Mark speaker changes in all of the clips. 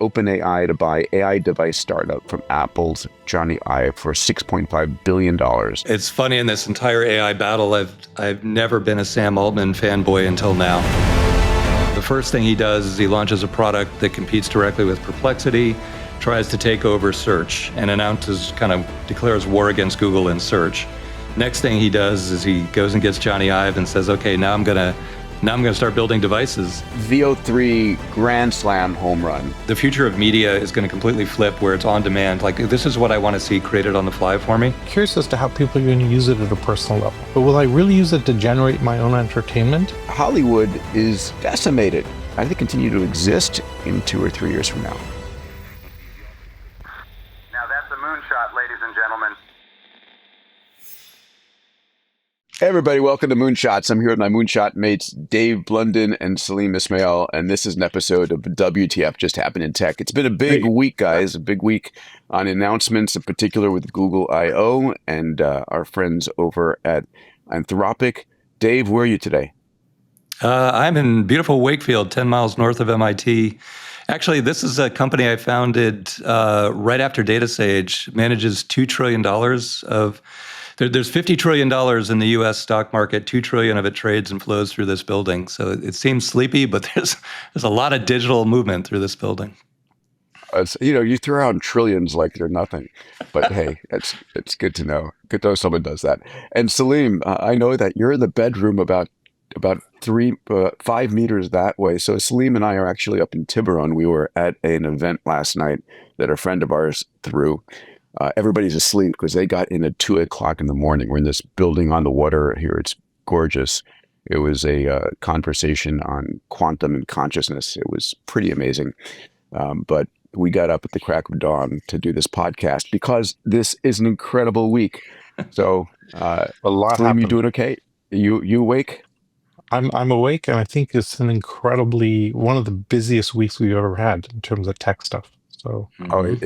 Speaker 1: OpenAI to buy AI device startup from Apple's Jony for $6.5 billion.
Speaker 2: It's funny, in this entire AI battle, I've never been a Sam Altman fanboy until now. The first thing he does is he launches a product that competes directly with Perplexity, tries to take over search, and declares war against Google in search. Next thing he does is he goes and gets Jony Ive and says, okay, now I'm gonna start building devices.
Speaker 1: VO3 grand slam home run.
Speaker 2: The future of media is going to completely flip, where it's on demand. Like, this is what I want to see created on the fly for me.
Speaker 3: Curious as to how people are going to use it at a personal level. But will I really use it to generate my own entertainment?
Speaker 1: Hollywood is decimated. I think continue to exist in 2 or 3 years from now.
Speaker 4: Now that's a moonshot, ladies and gentlemen.
Speaker 1: Hey everybody, welcome to Moonshots. I'm here with my moonshot mates, Dave Blundin and Salim Ismail, and this is an episode of WTF Just Happened in Tech. It's been a big week, guys, a big week on announcements, in particular with Google I.O. and our friends over at Anthropic. Dave, where are you today?
Speaker 2: I'm in beautiful Wakefield, 10 miles north of MIT. Actually, this is a company I founded right after DataSage. Manages $2 trillion of... There's $50 trillion in the U.S. stock market. $2 trillion of it trades and flows through this building. So it seems sleepy, but there's a lot of digital movement through this building.
Speaker 1: You throw out trillions like they're nothing, but hey, it's good to know. Good to know someone does that. And Salim, I know that you're in the bedroom about 5 meters that way. So Salim and I are actually up in Tiburon. We were at an event last night that a friend of ours threw. Everybody's asleep because they got in at 2 o'clock in the morning. We're in this building on the water here. It's gorgeous. It was a conversation on quantum and consciousness. It was pretty amazing. But we got up at the crack of dawn to do this podcast because this is an incredible week. So,
Speaker 3: A lot
Speaker 1: Salim,
Speaker 3: happened.
Speaker 1: you doing okay? You awake?
Speaker 3: I'm awake, and I think it's one of the busiest weeks we've ever had in terms of tech stuff. So,
Speaker 1: Oh,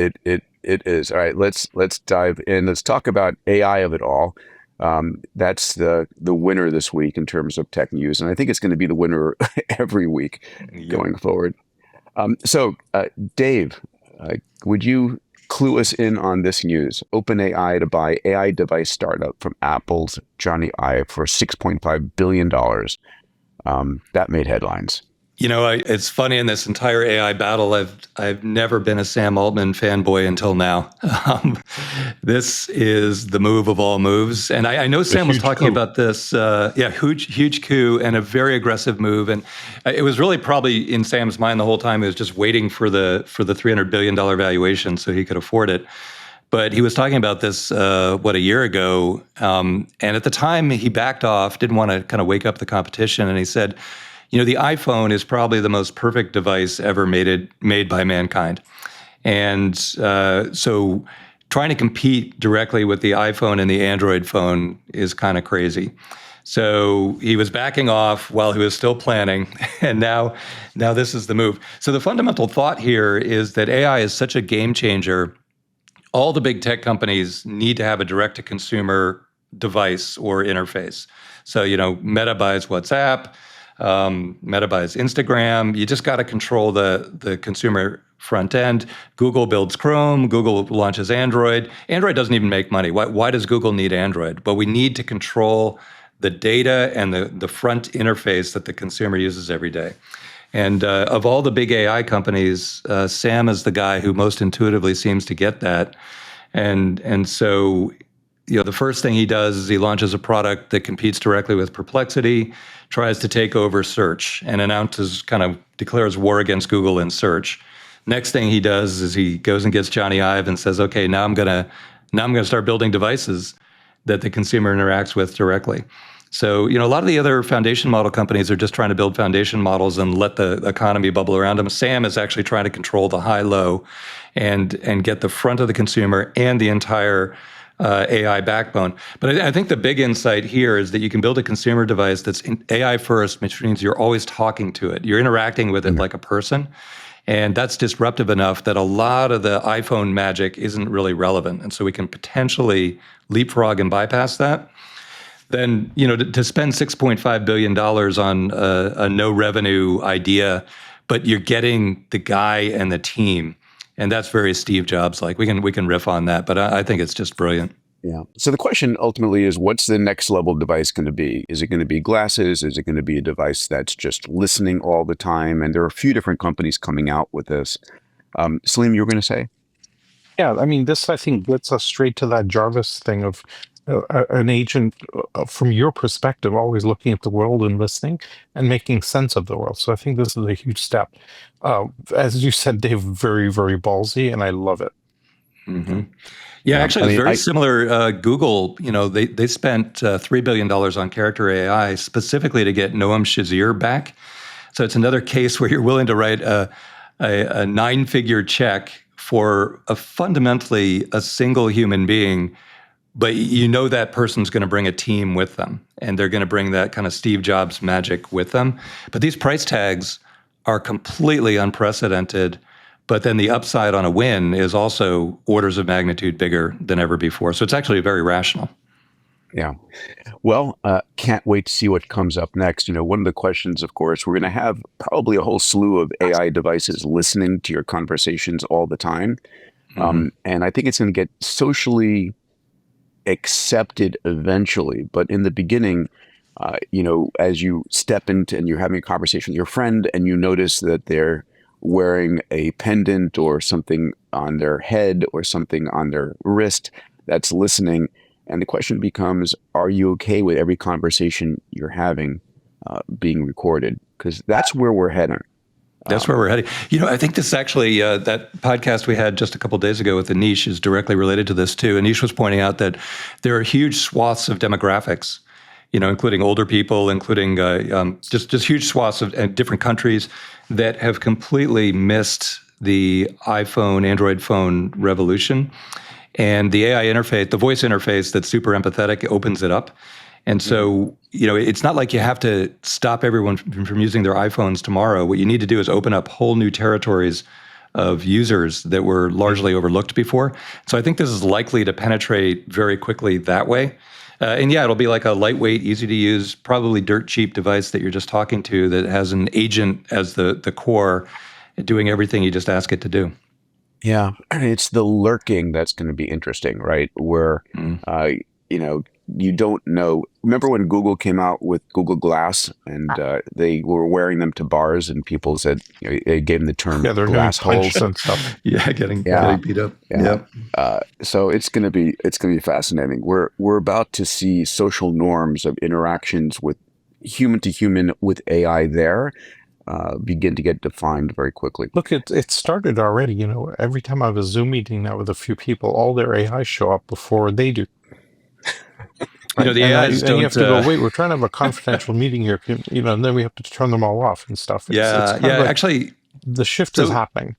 Speaker 1: it is. All right, let's dive in. Let's talk about AI of it all. That's the winner this week in terms of tech news, and I think it's going to be the winner every week going forward. So, Dave, would you clue us in on this news? OpenAI to buy AI device startup from Apple's Jony for $6.5 billion. That made headlines.
Speaker 2: It's funny, in this entire AI battle, I've never been a Sam Altman fanboy until now. This is the move of all moves. And I know Sam was talking about this, huge coup and a very aggressive move. And it was really probably in Sam's mind the whole time. He was just waiting for the $300 billion valuation so he could afford it. But he was talking about this, a year ago. And at the time, he backed off, didn't want to kind of wake up the competition. And he said, the iPhone is probably the most perfect device ever made by mankind. And so trying to compete directly with the iPhone and the Android phone is kind of crazy. So he was backing off while he was still planning, and now this is the move. So the fundamental thought here is that AI is such a game changer. All the big tech companies need to have a direct-to-consumer device or interface. So, Meta buys WhatsApp, Meta buys Instagram. You just got to control the consumer front end. Google builds Chrome. Google launches Android. Android doesn't even make money. Why does Google need Android? But we need to control the data and the front interface that the consumer uses every day. And of all the big AI companies, Sam is the guy who most intuitively seems to get that. And so, the first thing he does is he launches a product that competes directly with Perplexity, tries to take over search, and declares war against Google in search. Next thing he does is he goes and gets Jony Ive and says, okay, now I'm gonna start building devices that the consumer interacts with directly. So, a lot of the other foundation model companies are just trying to build foundation models and let the economy bubble around them. Sam is actually trying to control the high-low and get the front of the consumer and the entire AI backbone. But I think the big insight here is that you can build a consumer device that's AI first, which means you're always talking to it. You're interacting with it like a person. And that's disruptive enough that a lot of the iPhone magic isn't really relevant. And so we can potentially leapfrog and bypass that. Then, to spend $6.5 billion on a no revenue idea but you're getting the guy and the team. And that's very Steve Jobs like. We can riff on that, but I think it's just brilliant.
Speaker 1: Yeah. So the question ultimately is, what's the next level device going to be? Is it going to be glasses? Is it going to be a device that's just listening all the time? And there are a few different companies coming out with this. Salim, you were going to say?
Speaker 3: Yeah, I mean, this I think gets us straight to that Jarvis thing of an agent from your perspective, always looking at the world and listening and making sense of the world. So I think this is a huge step. As you said, Dave, very, very ballsy, and I love it.
Speaker 2: Mm-hmm. Yeah, actually, it was very similar. Google, they spent $3 billion on character AI specifically to get Noam Shazir back. So it's another case where you're willing to write a 9-figure check for fundamentally a single human being, but that person's going to bring a team with them, and they're going to bring that kind of Steve Jobs magic with them. But these price tags are completely unprecedented. But then the upside on a win is also orders of magnitude bigger than ever before. So it's actually very rational.
Speaker 1: Yeah. Well, can't wait to see what comes up next. One of the questions, of course, we're going to have probably a whole slew of AI devices listening to your conversations all the time. And I think it's going to get socially accepted eventually. But in the beginning, as you step into and you're having a conversation with your friend and you notice that they're wearing a pendant or something on their head or something on their wrist that's listening. And the question becomes, are you okay with every conversation you're having being recorded? Because that's where we're heading.
Speaker 2: That's where we're heading. I think this actually, that podcast we had just a couple of days ago with Anish is directly related to this too. Anish was pointing out that there are huge swaths of demographics, including older people, including just huge swaths of different countries that have completely missed the iPhone, Android phone revolution. And the AI interface, the voice interface that's super empathetic, opens it up. And so, it's not like you have to stop everyone from using their iPhones tomorrow. What you need to do is open up whole new territories of users that were largely overlooked before. So I think this is likely to penetrate very quickly that way. And yeah, it'll be like a lightweight, easy to use, probably dirt cheap device that you're just talking to that has an agent as the core doing everything you just ask it to do.
Speaker 1: Yeah, it's the lurking that's going to be interesting, right? Where, you don't know. Remember when Google came out with Google Glass and they were wearing them to bars and people said, they gave them the term glass holes
Speaker 3: and stuff.
Speaker 2: Getting beat up.
Speaker 1: Yeah. So it's going to be fascinating. We're about to see social norms of interactions with human to human with AI there begin to get defined very quickly.
Speaker 3: Look, it started already. Every time I have a Zoom meeting now with a few people, all their AI show up before they do. Right?
Speaker 2: The AIs don't.
Speaker 3: And you have to go, wait, we're trying to have a confidential meeting here, and then we have to turn them all off and stuff. It's
Speaker 2: actually,
Speaker 3: the shift is happening.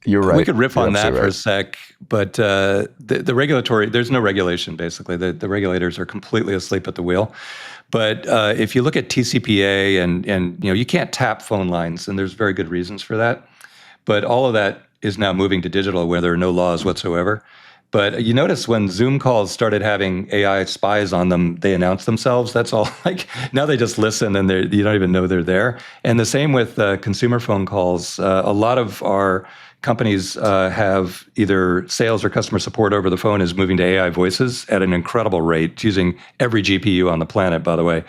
Speaker 1: You're right.
Speaker 2: We could riff on that for a sec, but the regulatory, there's no regulation, basically. The regulators are completely asleep at the wheel. But if you look at TCPA and you can't tap phone lines, and there's very good reasons for that. But all of that is now moving to digital where there are no laws whatsoever. But you notice when Zoom calls started having AI spies on them, they announce themselves. That's all. Like now they just listen and you don't even know they're there. And the same with consumer phone calls. A lot of our companies have either sales or customer support over the phone is moving to AI voices at an incredible rate. It's using every GPU on the planet, by the way.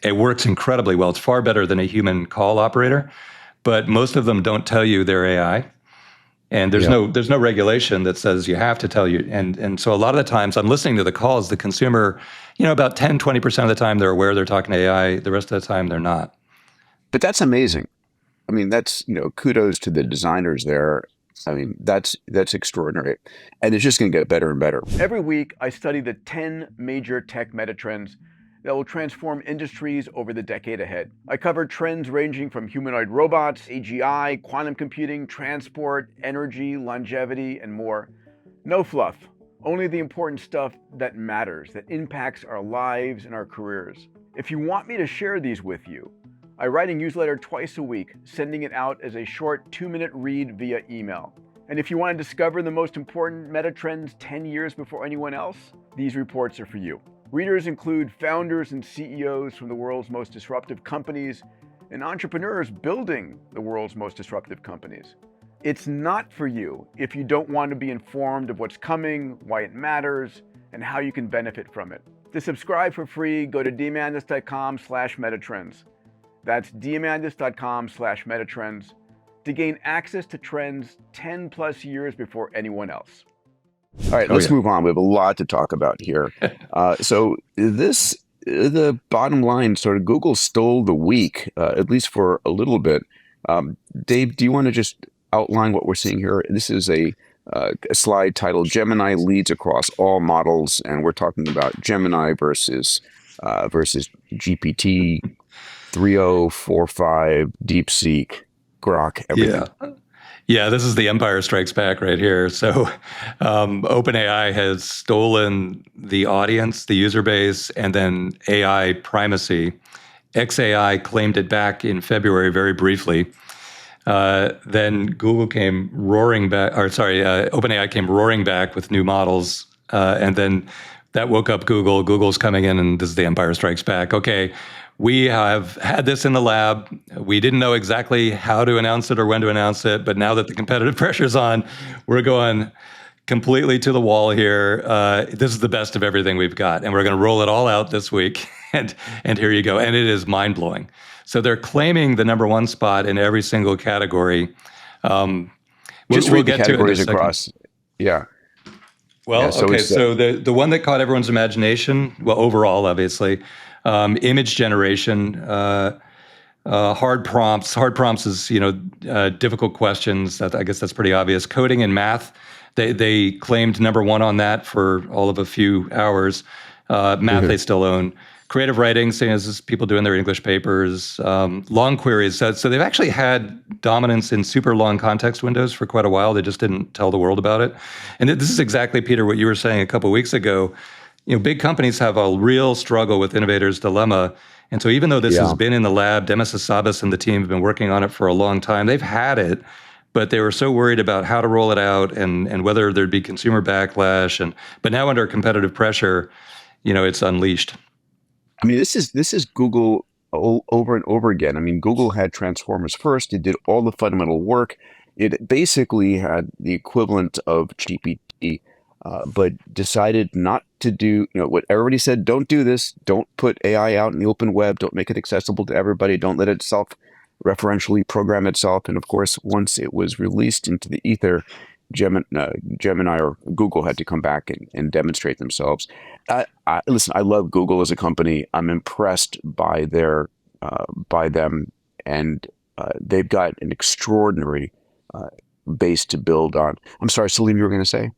Speaker 2: It works incredibly well. It's far better than a human call operator. But most of them don't tell you they're AI. And there's no regulation that says you have to tell you. And so a lot of the times I'm listening to the calls, the consumer, about 10, 20% of the time they're aware they're talking to AI. The rest of the time they're not.
Speaker 1: But that's amazing. I mean, that's, kudos to the designers there. I mean, that's extraordinary. And it's just going to get better and better. Every week, I study the 10 major tech metatrends that will transform industries over the decade ahead. I covered trends ranging from humanoid robots, AGI, quantum computing, transport, energy, longevity, and more. No fluff, only the important stuff that matters, that impacts our lives and our careers. If you want me to share these with you, I write a newsletter twice a week, sending it out as a short 2-minute read via email. And if you want to discover the most important metatrends 10 years before anyone else, these reports are for you. Readers include founders and CEOs from the world's most disruptive companies, and entrepreneurs building the world's most disruptive companies. It's not for you if you don't want to be informed of what's coming, why it matters, and how you can benefit from it. To subscribe for free, go to Demandis.com/metatrends. That's Demandis.com/metatrends to gain access to trends 10 plus years before anyone else. All right, let's move on. We have a lot to talk about here. So the bottom line, sort of Google stole the week, at least for a little bit. Dave, do you want to just outline what we're seeing here? This is a slide titled Gemini leads across all models, and we're talking about Gemini versus GPT 3045, DeepSeek, Grok, everything.
Speaker 2: Yeah, this is the Empire Strikes Back right here. So OpenAI has stolen the audience, the user base, and then AI primacy. XAI claimed it back in February very briefly. Then Google came roaring back, OpenAI came roaring back with new models. And then that woke up Google. Google's coming in, and this is the Empire Strikes Back. Okay, we have had this in the lab. We didn't know exactly how to announce it or when to announce it, but now that the competitive pressure's on, we're going completely to the wall here. This is the best of everything we've got, and we're going to roll it all out this week. And here you go. And it is mind-blowing. So they're claiming the number one spot in every single category.
Speaker 1: Just read the categories across. Yeah.
Speaker 2: Well, yeah, so the one that caught everyone's imagination, well, overall, obviously, image generation, hard prompts. Hard prompts is, difficult questions. I guess that's pretty obvious. Coding and math, they claimed number one on that for all of a few hours. Math they still own. Creative writing, same as people doing their English papers. Long queries. So they've actually had dominance in super long context windows for quite a while. They just didn't tell the world about it. And this is exactly, Peter, what you were saying a couple of weeks ago. Big companies have a real struggle with innovators' dilemma. And so even though this has been in the lab, Demis Hassabis and the team have been working on it for a long time. They've had it, but they were so worried about how to roll it out and whether there'd be consumer backlash. But now under competitive pressure, it's unleashed.
Speaker 1: I mean, this is Google over and over again. I mean, Google had Transformers first. It did all the fundamental work. It basically had the equivalent of GPT, but decided not to do, what everybody said, don't do this. Don't put AI out in the open web. Don't make it accessible to everybody. Don't let it self-referentially program itself. And of course, once it was released into the ether, Gemini or Google had to come back and demonstrate themselves. Listen, I love Google as a company. I'm impressed by them, and they've got an extraordinary base to build on. I'm sorry, Salim, you were going to say?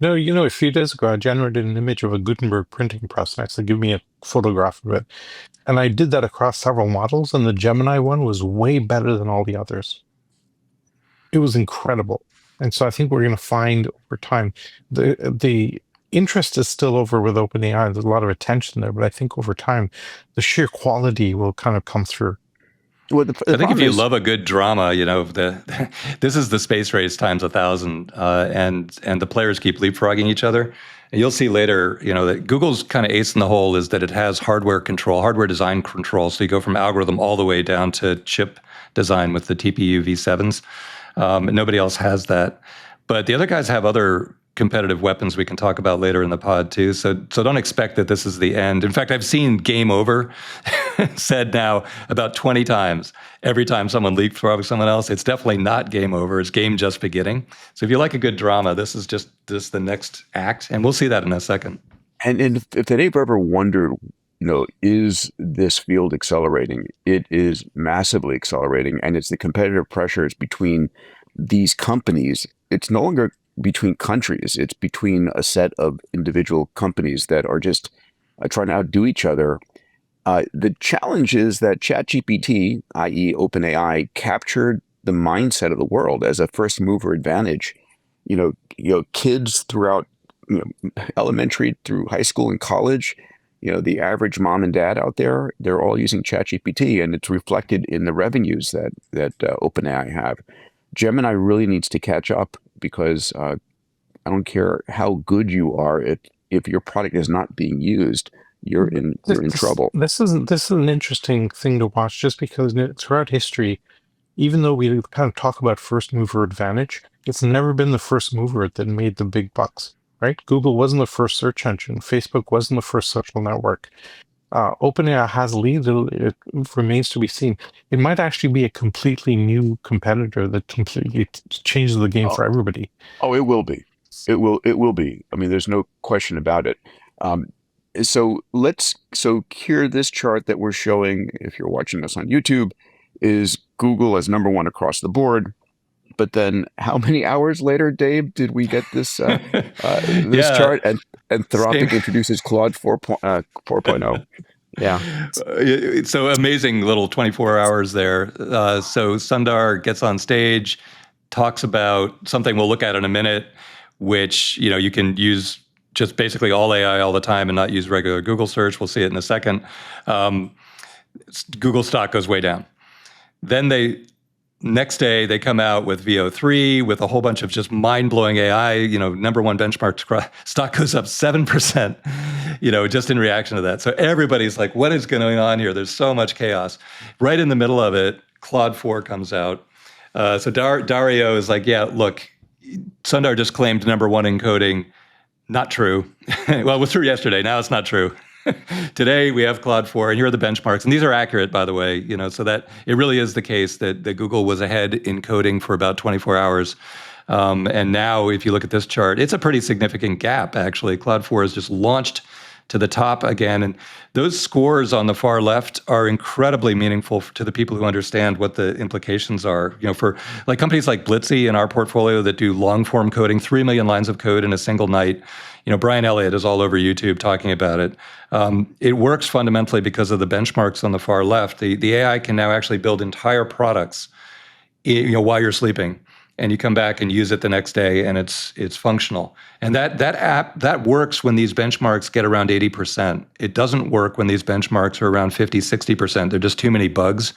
Speaker 3: No, a few days ago, I generated an image of a Gutenberg printing press, and I said, give me a photograph of it. And I did that across several models, and the Gemini one was way better than all the others. It was incredible. And so I think we're going to find over time, the interest is still over with OpenAI. There's a lot of attention there, but I think over time, the sheer quality will kind of come through.
Speaker 2: Well, I think if you love a good drama, this is the space race times 1,000, and the players keep leapfrogging each other. And you'll see later, that Google's kind of ace in the hole is that it has hardware control, hardware design control. So you go from algorithm all the way down to chip design with the TPU V7s. Nobody else has that. But the other guys have other competitive weapons we can talk about later in the pod too. So don't expect that this is the end. In fact, I've seen game over said now about 20 times. Every time someone leapfrogs someone else, it's definitely not game over. It's game just beginning. So if you like a good drama, this is just the next act. And we'll see that in a second.
Speaker 1: And if they've ever wondered, is this field accelerating? It is massively accelerating, and it's the competitive pressures between these companies. It's no longer between countries. It's between a set of individual companies that are just trying to outdo each other. The challenge is that ChatGPT, i.e. OpenAI, captured the mindset of the world as a first mover advantage. Kids throughout elementary through high school and college, the average mom and dad out there, they're all using ChatGPT, and it's reflected in the revenues that OpenAI have. Gemini really needs to catch up, because I don't care how good you are, if your product is not being used, you're in trouble.
Speaker 3: This is an interesting thing to watch, just because throughout history, even though we kind of talk about first mover advantage, it's never been the first mover that made the big bucks, right? Google wasn't the first search engine. Facebook wasn't the first social network. OpenAI has leads. It remains to be seen. It might actually be a completely new competitor that completely changes the game for everybody.
Speaker 1: Oh, it will be. It will be. I mean, there's no question about it. So here, this chart that we're showing, if you're watching this on YouTube, is Google as number one across the board. But then how many hours later, Dave, did we get this chart? And Anthropic introduces Claude 4.0. Yeah.
Speaker 2: So amazing little 24 hours there. So Sundar gets on stage, talks about something we'll look at in a minute, which, you can use just basically all AI all the time and not use regular Google search. We'll see it in a second. Google stock goes way down. Then next day, they come out with VO3 with a whole bunch of just mind-blowing AI, number one benchmark stock goes up 7%, just in reaction to that. So everybody's like, what is going on here? There's so much chaos. Right in the middle of it, Claude 4 comes out. So Dario is like, yeah, look, Sundar just claimed number one in coding. Not true. Well, it was true yesterday. Now it's not true. Today we have Claude 4, and here are the benchmarks. And these are accurate, by the way, so that it really is the case that Google was ahead in coding for about 24 hours. And now, if you look at this chart, it's a pretty significant gap, actually. Claude 4 has just launched to the top again. And those scores on the far left are incredibly meaningful to the people who understand what the implications are. For like companies like Blitzy in our portfolio that do long form coding, 3 million lines of code in a single night. Brian Elliott is all over YouTube talking about it. It works fundamentally because of the benchmarks on the far left. The AI can now actually build entire products, while you're sleeping. And you come back and use it the next day, and it's functional. And that works when these benchmarks get around 80%. It doesn't work when these benchmarks are around 50, 60%. There are just too many bugs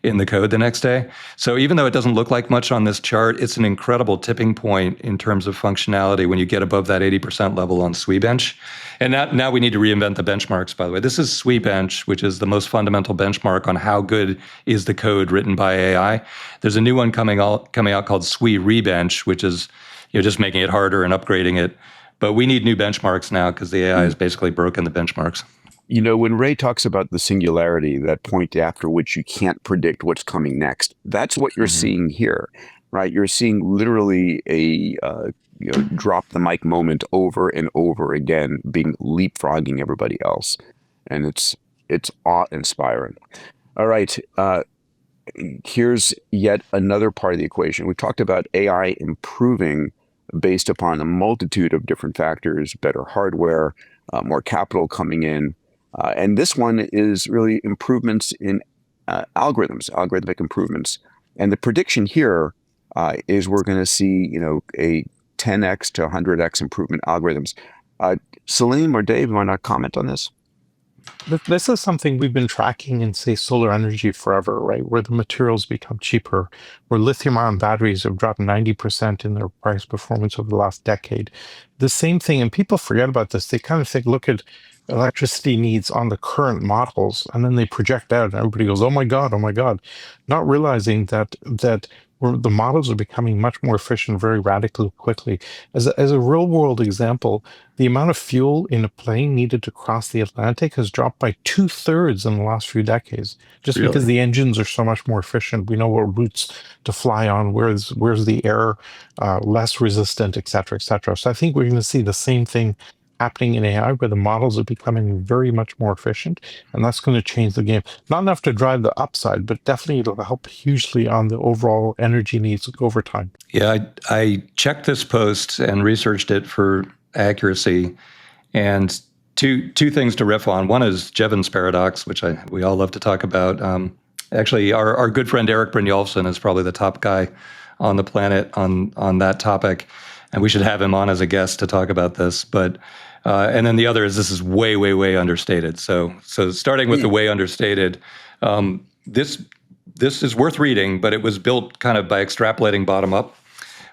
Speaker 2: in the code the next day. So even though it doesn't look like much on this chart, it's an incredible tipping point in terms of functionality when you get above that 80% level on SWE-bench. And now we need to reinvent the benchmarks, by the way. This is SWE-bench, which is the most fundamental benchmark on how good is the code written by AI. There's a new one coming out called SWE-rebench, which is just making it harder and upgrading it. But we need new benchmarks now because the AI has basically broken the benchmarks.
Speaker 1: When Ray talks about the singularity, that point after which you can't predict what's coming next, that's what you're seeing here, right? You're seeing literally a drop the mic moment over and over again, being leapfrogging everybody else, and it's awe-inspiring. All right, here's yet another part of the equation. We talked about AI improving based upon a multitude of different factors: better hardware, more capital coming in. And this one is really improvements in algorithmic improvements. And the prediction here is we're going to see, a 10x to 100x improvement algorithms. Salim or Dave, want to comment on this?
Speaker 3: This is something we've been tracking in, say, solar energy forever, right? Where the materials become cheaper, where lithium-ion batteries have dropped 90% in their price performance over the last decade. The same thing, and people forget about this. They kind of think, look at electricity needs on the current models, and then they project out, and everybody goes, "Oh my God, not realizing that the models are becoming much more efficient very radically quickly. As a real world example, the amount of fuel in a plane needed to cross the Atlantic has dropped by 2/3 in the last few decades, just because the engines are so much more efficient. We know what routes to fly on, where's the air less resistant, et cetera, et cetera. So I think we're going to see the same thing happening in AI, where the models are becoming very much more efficient, and that's going to change the game. Not enough to drive the upside, but definitely it'll help hugely on the overall energy needs over time.
Speaker 2: Yeah, I checked this post and researched it for accuracy, and two things to riff on. One is Jevons paradox, which we all love to talk about. Actually, our good friend Eric Brynjolfsson is probably the top guy on the planet on that topic, and we should have him on as a guest to talk about this. But and then the other is this is way, way, way understated. So starting with the way understated, this is worth reading, but it was built kind of by extrapolating bottom up.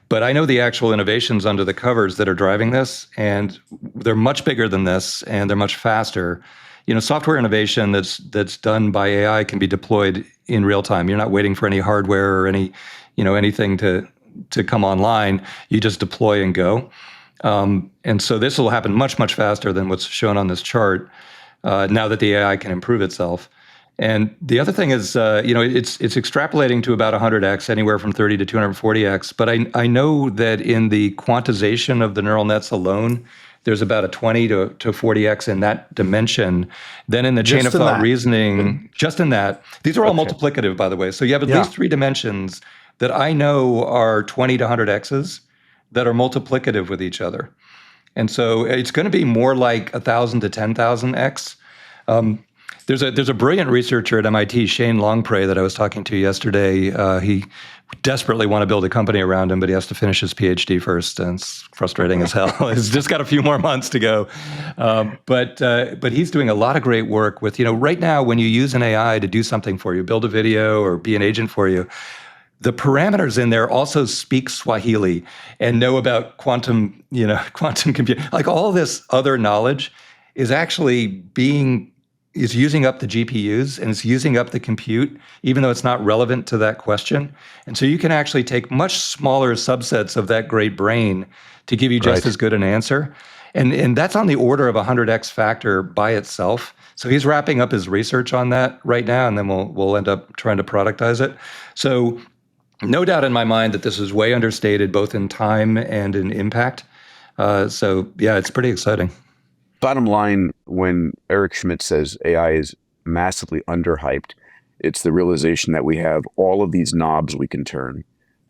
Speaker 2: But I know the actual innovations under the covers that are driving this, and they're much bigger than this, and they're much faster. software innovation that's done by AI can be deployed in real time. You're not waiting for any hardware or anything to come online. You just deploy and go. And so this will happen much, much faster than what's shown on this chart now that the AI can improve itself. And the other thing is, it's extrapolating to about 100x, anywhere from 30 to 240x. But I know that in the quantization of the neural nets alone, there's about a 20 to 40x in that dimension. Then in the chain of thought reasoning, just in that, these are all multiplicative, by the way. So you have at least 3 dimensions that I know are 20 to 100x's that are multiplicative with each other. And so it's going to be more like 1,000 to 10,000x. There's a brilliant researcher at MIT, Shane Longpre, that I was talking to yesterday. He desperately want to build a company around him, but he has to finish his PhD first, and it's frustrating as hell. He's just got a few more months to go. But he's doing a lot of great work with, right now when you use an AI to do something for you, build a video or be an agent for you, the parameters in there also speak Swahili and know about quantum computing. Like all this other knowledge is actually is using up the GPUs and it's using up the compute, even though it's not relevant to that question. And so you can actually take much smaller subsets of that great brain to give you just as good an answer. And that's on the order of 100x factor by itself. So he's wrapping up his research on that right now, and then we'll end up trying to productize it. So no doubt in my mind that this is way understated, both in time and in impact. So yeah, it's pretty exciting.
Speaker 1: Bottom line, when Eric Schmidt says AI is massively underhyped, it's the realization that we have all of these knobs we can turn,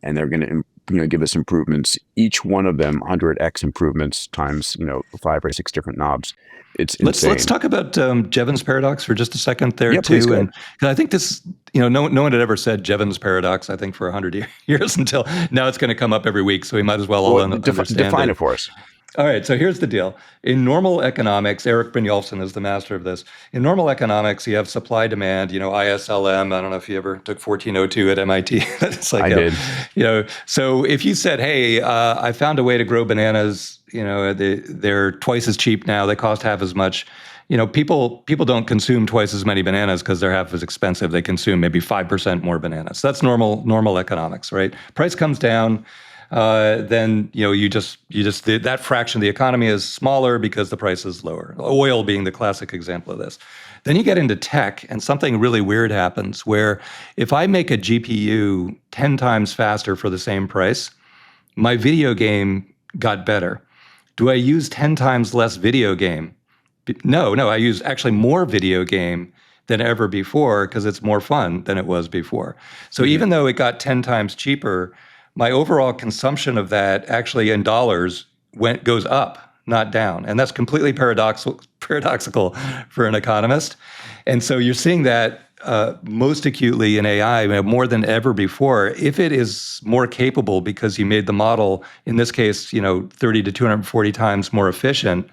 Speaker 1: and they're going to give us improvements. Each one of them 100x improvements times 5 or 6 different knobs. It's insane.
Speaker 2: Let's talk about Jevons paradox for just a second there too.
Speaker 1: Please go ahead.
Speaker 2: And I think this, no one had ever said Jevons paradox, I think, for 100 years until now. It's going to come up every week, so we might as well understand
Speaker 1: define it for us.
Speaker 2: All right, so here's the deal. In normal economics, Eric Brynjolfsson is the master of this. In normal economics, you have supply demand, ISLM. I don't know if you ever took 1402 at MIT. It's like,
Speaker 1: I did.
Speaker 2: So if you said, hey, I found a way to grow bananas, they're twice as cheap now, they cost half as much. People don't consume twice as many bananas because they're half as expensive. They consume maybe 5% more bananas. That's normal economics, right? Price comes down. Then you just that fraction of the economy is smaller because the price is lower. Oil being the classic example of this. Then you get into tech, and something really weird happens where if I make a GPU 10 times faster for the same price, my video game got better. Do I use 10 times less video game? No, I use actually more video game than ever before because it's more fun than it was before. So even though it got 10 times cheaper, my overall consumption of that actually in dollars goes up, not down. And that's completely paradoxical for an economist. And so you're seeing that most acutely in AI more than ever before. If it is more capable because you made the model, in this case, 30 to 240 times more efficient,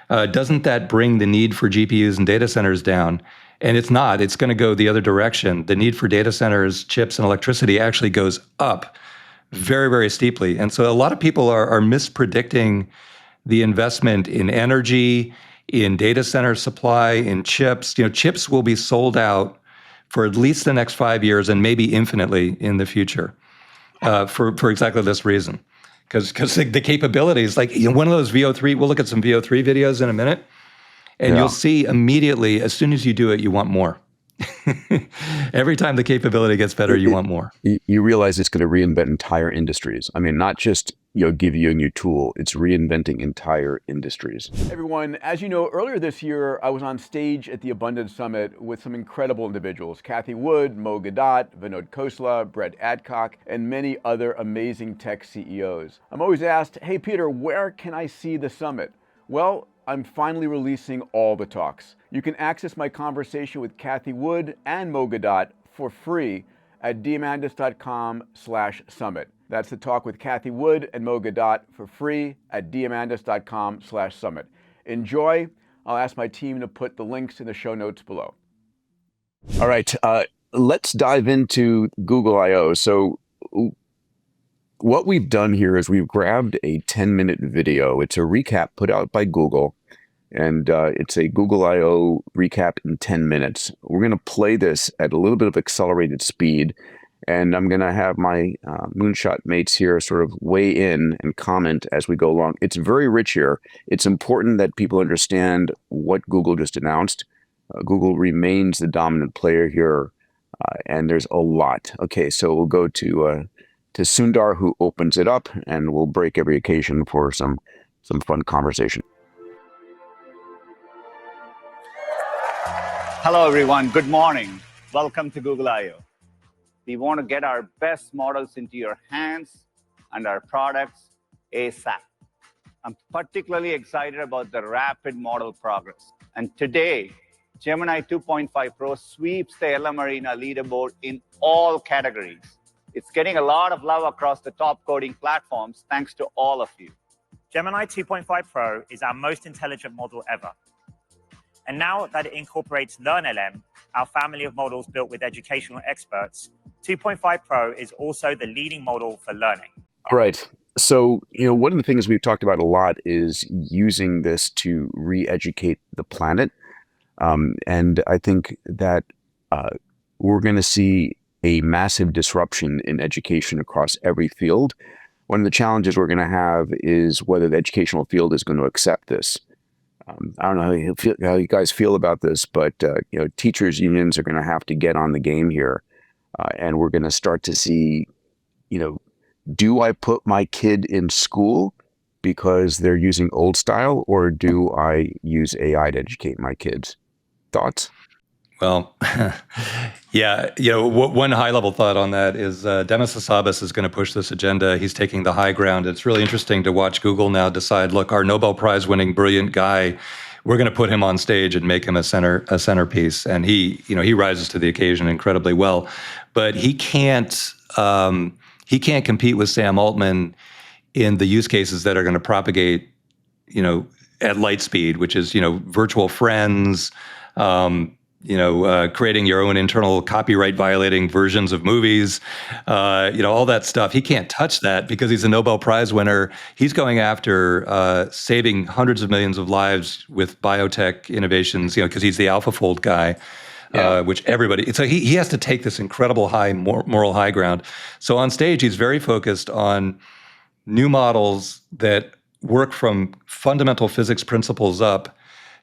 Speaker 2: doesn't that bring the need for GPUs and data centers down? And it's not. It's going to go the other direction. The need for data centers, chips, and electricity actually goes up very, very steeply. And so a lot of people are mispredicting the investment in energy, in data center supply, in chips. Chips will be sold out for at least the next 5 years and maybe infinitely in the future for exactly this reason. Because the capabilities, like one of those VO3, we'll look at some VO3 videos in a minute, and you'll see immediately, as soon as you do it, you want more. Every time the capability gets better, you want more.
Speaker 1: You realize it's going to reinvent entire industries. I mean, not just give you a new tool, it's reinventing entire industries.
Speaker 5: Everyone, as you know, earlier this year, I was on stage at the Abundance Summit with some incredible individuals: Cathie Wood, Mo Gadot, Vinod Khosla, Brett Adcock, and many other amazing tech CEOs. I'm always asked, hey, Peter, where can I see the summit? Well, I'm finally releasing all the talks. You can access my conversation with Cathie Wood and Mo Gadot for free at diamandis.com/summit. That's the talk with Cathie Wood and Mo Gadot for free at diamandis.com/summit. Enjoy. I'll ask my team to put the links in the show notes below.
Speaker 1: All right, let's dive into Google I/O. So what we've done here is we've grabbed a 10-minute video. It's a recap put out by Google. and it's a Google I/O recap in 10 minutes. We're going to play this at a little bit of accelerated speed, and I'm going to have my Moonshot mates here sort of weigh in and comment as we go along. It's very rich here. It's important that people understand what Google just announced. Google remains the dominant player here, and there's a lot. Okay, so we'll go to Sundar, who opens it up, and we'll break every occasion for some fun conversation.
Speaker 6: Hello, everyone. Good morning. Welcome to Google I/O. We want to get our best models into your hands and our products ASAP. I'm particularly excited about the rapid model progress. And today, Gemini 2.5 Pro sweeps the LM Arena leaderboard in all categories. It's getting a lot of love across the top coding platforms, thanks to all of you.
Speaker 7: Gemini 2.5 Pro is our most intelligent model ever. And now that it incorporates LearnLM, our family of models built with educational experts, 2.5 Pro is also the leading model for learning.
Speaker 1: All right. So, one of the things we've talked about a lot is using this to re-educate the planet. And I think that we're going to see a massive disruption in education across every field. One of the challenges we're going to have is whether the educational field is going to accept this. I don't know how you guys feel about this, but teachers' unions are going to have to get on the game here, and we're going to start to see, do I put my kid in school because they're using old style, or do I use AI to educate my kids? Thoughts?
Speaker 2: Well, yeah, one high-level thought on that is Demis Hassabis is going to push this agenda. He's taking the high ground. It's really interesting to watch Google now decide, look, our Nobel Prize-winning brilliant guy, we're going to put him on stage and make him a centerpiece. And he rises to the occasion incredibly well. But he can't compete with Sam Altman in the use cases that are going to propagate, at light speed, which is, virtual friends, creating your own internal copyright violating versions of movies, all that stuff. He can't touch that because he's a Nobel Prize winner. He's going after saving hundreds of millions of lives with biotech innovations, because he's the AlphaFold guy, which everybody, so he has to take this incredible high moral high ground. So on stage, he's very focused on new models that work from fundamental physics principles up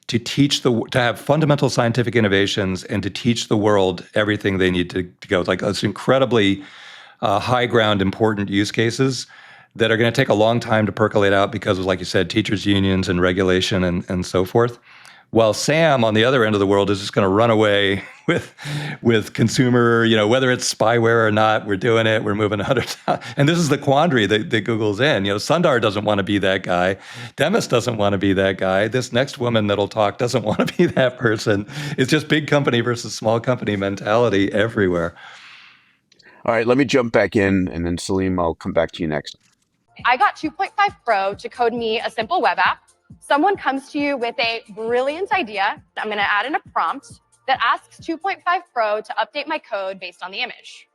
Speaker 2: to have fundamental scientific innovations and to teach the world everything they need to go. Like it's incredibly high ground, important use cases that are going to take a long time to percolate out because of, like you said, teachers' unions and regulation and so forth. While Sam, on the other end of the world, is just going to run away with consumer, whether it's spyware or not, we're doing it, we're moving 100 times. And this is the quandary that Google's in. Sundar doesn't want to be that guy. Demis doesn't want to be that guy. This next woman that'll talk doesn't want to be that person. It's just big company versus small company mentality everywhere.
Speaker 1: All right, let me jump back in, and then Salim, I'll come back to you next.
Speaker 8: I got 2.5 Pro to code me a simple web app. Someone comes to you with a brilliant idea. I'm going to add in a prompt that asks 2.5 Pro to update my code based on the image.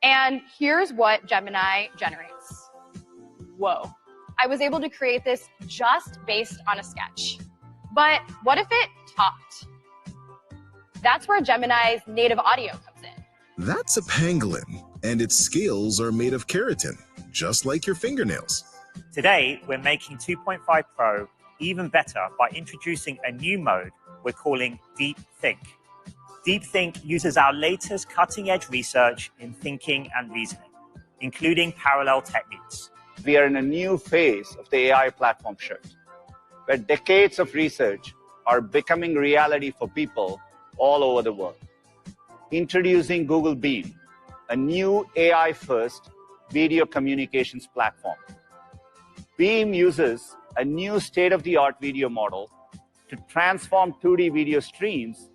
Speaker 8: And here's what Gemini generates. Whoa. I was able to create this just based on a sketch. But what if it talked? That's where Gemini's native audio comes in.
Speaker 9: That's a pangolin, and its scales are made of keratin, just like your fingernails.
Speaker 7: Today, we're making 2.5 Pro even better by introducing a new mode we're calling Deep Think. Deep Think uses our latest cutting-edge research in thinking and reasoning, including parallel techniques.
Speaker 6: We are in a new phase of the AI platform shift, where decades of research are becoming reality for people all over the world. Introducing Google Beam, a new AI-first video communications platform. Beam uses a new state-of-the-art video model to transform 2D video streams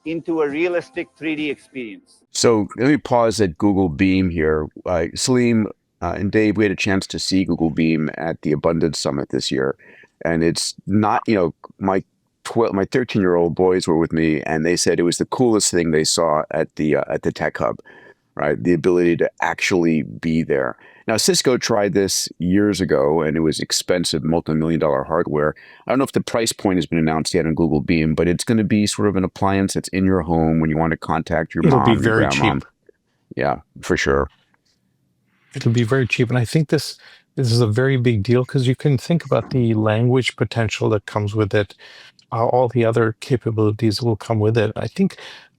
Speaker 6: into a realistic 3D experience.
Speaker 1: So let me pause at Google Beam here. Salim and Dave, we had a chance to see Google Beam at the Abundance Summit this year. And it's not, my 13-year-old boys were with me, and they said it was the coolest thing they saw at the Tech Hub. right? The ability to actually be there. Now, Cisco tried this years ago, and it was expensive, multi-million-dollar hardware. I don't know if the price point has been announced yet on Google Beam, but it's going to be sort of an appliance that's in your home when you want to contact your
Speaker 3: It'll be
Speaker 1: mom, your
Speaker 3: very
Speaker 1: grandmom.
Speaker 3: cheap.
Speaker 1: Yeah, for sure.
Speaker 3: It'll be very cheap. And I think this is a very big deal because you can think about the language potential that comes with it, all the other capabilities will come with it. I think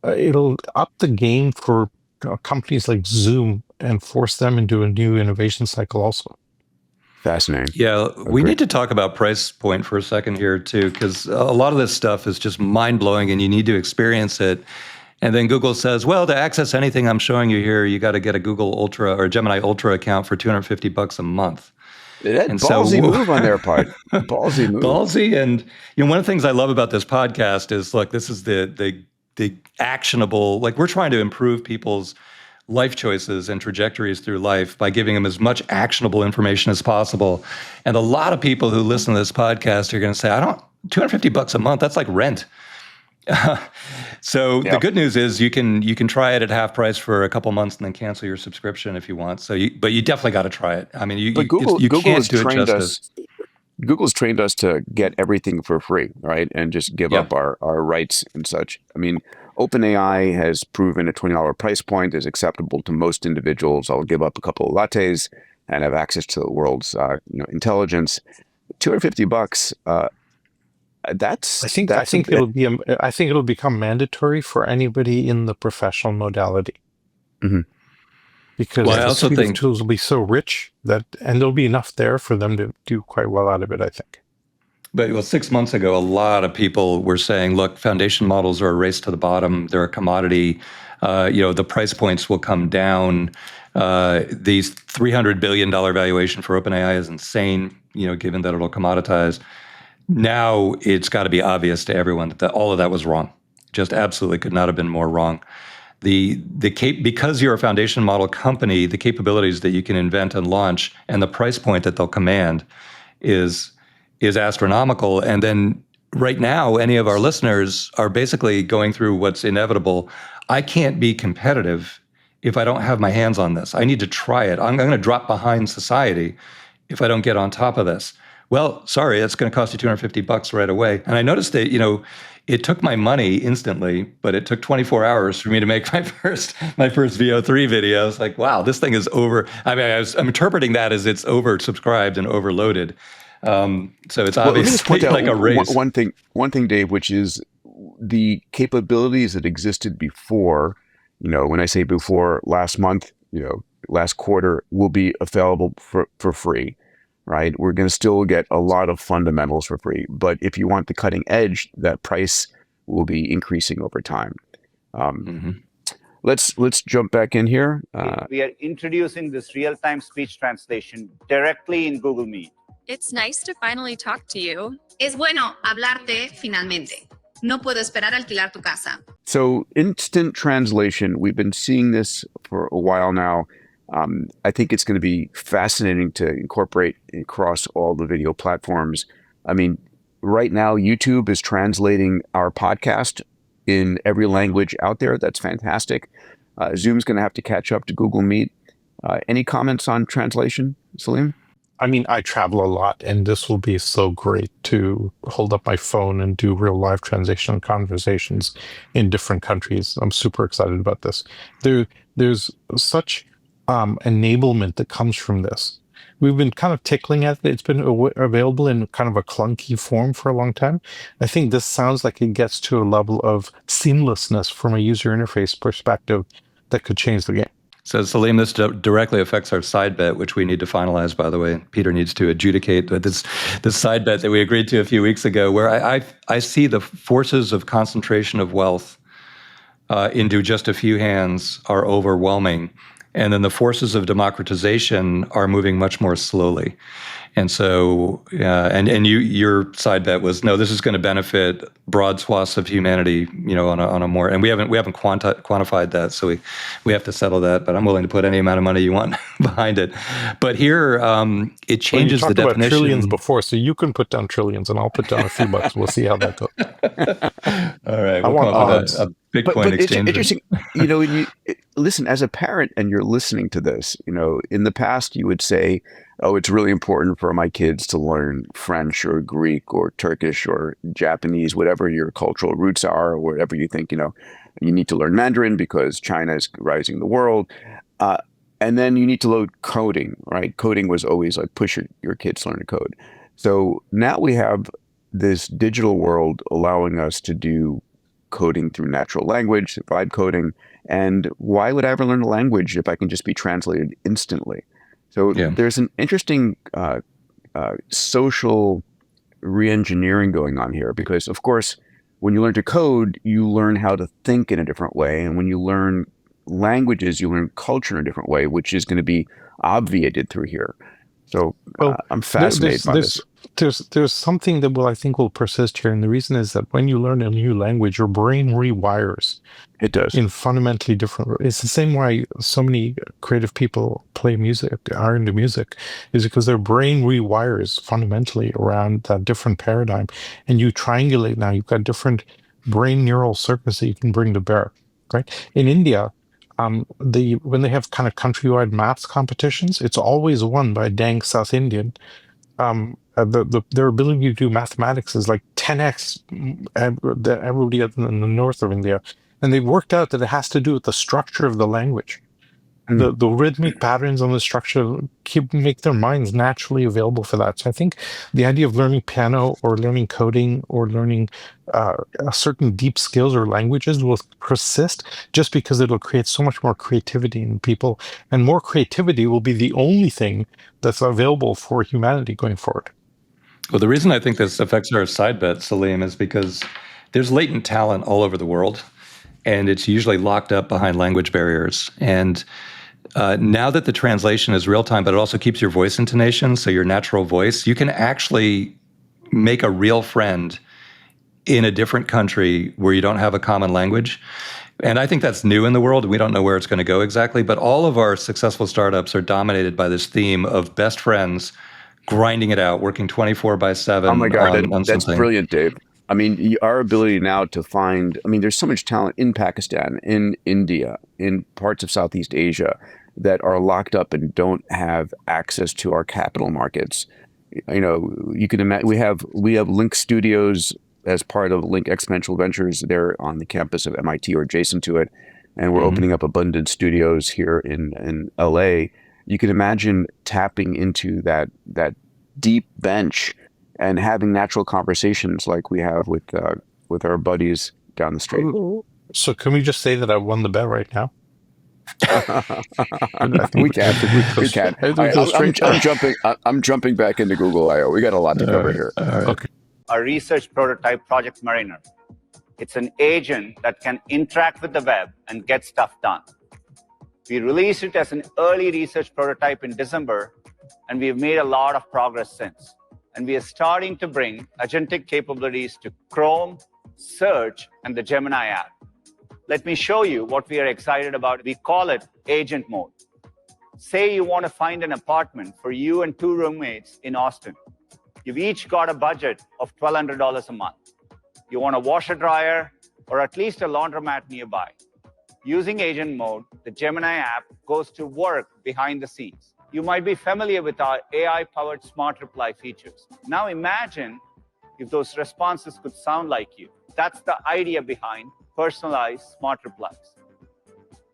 Speaker 3: it'll up the game for companies like Zoom and force them into a new innovation cycle also.
Speaker 1: Fascinating.
Speaker 2: Yeah, we need to talk about price point for a second here too, because a lot of this stuff is just mind-blowing and you need to experience it. And then Google says, well, to access anything I'm showing you here, you got to get a Google Ultra or Gemini Ultra account for $250 a month.
Speaker 1: That ballsy move on their part. Ballsy move.
Speaker 2: Ballsy. And one of the things I love about this podcast is, look, this is the actionable, like we're trying to improve people's life choices and trajectories through life by giving them as much actionable information as possible. And a lot of people who listen to this podcast are going to say, $250 a month, that's like rent. So the good news is you can try it at half price for a couple months and then cancel your subscription if you want. But you definitely got to try it. I mean, Google can't do it justice.
Speaker 1: Google's trained us to get everything for free, right? And just give up our rights and such. I mean, OpenAI has proven a $20 price point is acceptable to most individuals. I'll give up a couple of lattes and have access to the world's intelligence. $250. I think
Speaker 3: it'll become mandatory for anybody in the professional modality.
Speaker 1: Mm-hmm.
Speaker 3: Because the suite of tools will be so rich and there'll be enough there for them to do quite well out of it, I think.
Speaker 2: But 6 months ago, a lot of people were saying, look, foundation models are a race to the bottom. They're a commodity. The price points will come down. These $300 billion valuation for OpenAI is insane, given that it'll commoditize. Now it's got to be obvious to everyone that all of that was wrong. Just absolutely could not have been more wrong. Because you're a foundation model company, the capabilities that you can invent and launch and the price point that they'll command is astronomical. And then right now, any of our listeners are basically going through what's inevitable. I can't be competitive if I don't have my hands on this. I need to try it. I'm going to drop behind society if I don't get on top of this. Well, sorry, that's going to cost you $250 right away. And I noticed that, it took my money instantly, but it took 24 hours for me to make my first VO3 video. It's like, wow, this thing is over. I mean, I'm interpreting that as it's oversubscribed and overloaded. So it's obviously like a race.
Speaker 1: One thing, Dave, which is the capabilities that existed before, when I say before, last month, last quarter, will be available for free. Right, we're going to still get a lot of fundamentals for free, but if you want the cutting edge, that price will be increasing over time. Let's jump back in here.
Speaker 6: We are introducing this real-time speech translation directly in Google Meet.
Speaker 10: It's nice to finally talk to you.
Speaker 11: Es bueno hablarte finalmente. No puedo esperar a alquilar tu casa.
Speaker 1: So instant translation, we've been seeing this for a while now. I think it's going to be fascinating to incorporate across all the video platforms. I mean, right now, YouTube is translating our podcast in every language out there. That's fantastic. Zoom's going to have to catch up to Google Meet. Any comments on translation, Salim?
Speaker 3: I mean, I travel a lot, and this will be so great to hold up my phone and do real live translation conversations in different countries. I'm super excited about this. There's such enablement that comes from this. We've been kind of tickling at it. It's been available in kind of a clunky form for a long time. I think this sounds like it gets to a level of seamlessness from a user interface perspective that could change the game.
Speaker 2: So, Salim, this directly affects our side bet, which we need to finalize, by the way. Peter needs to adjudicate this side bet that we agreed to a few weeks ago, where I see the forces of concentration of wealth into just a few hands are overwhelming. And then the forces of democratization are moving much more slowly. And so, and your side bet was, no, this is going to benefit broad swaths of humanity, on a more, and we haven't quantified that, so we have to settle that. But I'm willing to put any amount of money you want behind it. But here, it changes the definition.
Speaker 3: About trillions before, so you can put down trillions, and I'll put down a few bucks. We'll see how that goes.
Speaker 2: All right, we'll come up with Bitcoin
Speaker 1: It's
Speaker 2: exchange.
Speaker 1: interesting, listen, as a parent and you're listening to this, in the past you would say, oh, it's really important for my kids to learn French or Greek or Turkish or Japanese, whatever your cultural roots are, or whatever you think, you need to learn Mandarin because China is rising the world. Uh, and then you need to load coding, right? Coding was always like push your kids to learn to code. So now we have this digital world allowing us to do coding through natural language, vibe coding. And why would I ever learn a language if I can just be translated instantly? So there's an interesting social re-engineering going on here because, of course, when you learn to code, you learn how to think in a different way. And when you learn languages, you learn culture in a different way, which is going to be obviated through here. So I'm fascinated by this.
Speaker 3: There's something that I think will persist here, and the reason is that when you learn a new language, your brain rewires.
Speaker 1: It does.
Speaker 3: In fundamentally different. It's the same why so many creative people play music, are into music, is because their brain rewires fundamentally around that different paradigm, and you triangulate now. You've got different brain neural circuits that you can bring to bear. Right in India. When they have kind of countrywide maths competitions, it's always won by a dang South Indian. Their ability to do mathematics is like 10x everybody other than the north of India, and they've worked out that it has to do with the structure of the language. The rhythmic patterns on the structure make their minds naturally available for that. So I think the idea of learning piano or learning coding or learning certain deep skills or languages will persist just because it'll create so much more creativity in people, and more creativity will be the only thing that's available for humanity going forward.
Speaker 2: Well, the reason I think this affects our side bet, Salim, is because there's latent talent all over the world, and it's usually locked up behind language barriers. And now that the translation is real time, but it also keeps your voice intonation, so your natural voice, you can actually make a real friend in a different country where you don't have a common language. And I think that's new in the world. We don't know where it's going to go exactly, but all of our successful startups are dominated by this theme of best friends grinding it out, working 24/7.
Speaker 1: Oh my God, that's
Speaker 2: something.
Speaker 1: brilliant, Dave. I mean, our ability now to find, there's so much talent in Pakistan, in India, in parts of Southeast Asia that are locked up and don't have access to our capital markets. You can imagine we have Link Studios as part of Link Exponential Ventures. They're on the campus of MIT or adjacent to it, and we're opening up abundant studios here in LA. You can imagine tapping into that deep bench and having natural conversations like we have with our buddies down the street.
Speaker 3: So can we just say that I won the bet right now?
Speaker 1: We can. I'm jumping back into Google I/O. We got a lot to cover here.
Speaker 3: Okay.
Speaker 6: Our research prototype, Project Mariner. It's an agent that can interact with the web and get stuff done. We released it as an early research prototype in December, and we have made a lot of progress since. And we are starting to bring agentic capabilities to Chrome, Search, and the Gemini app. Let me show you what we are excited about. We call it agent mode. Say you want to find an apartment for you and 2 roommates in Austin. You've each got a budget of $1,200 a month. You want a washer dryer or at least a laundromat nearby. Using agent mode, the Gemini app goes to work behind the scenes. You might be familiar with our AI-powered smart reply features. Now imagine if those responses could sound like you. That's the idea behind personalized smart replies.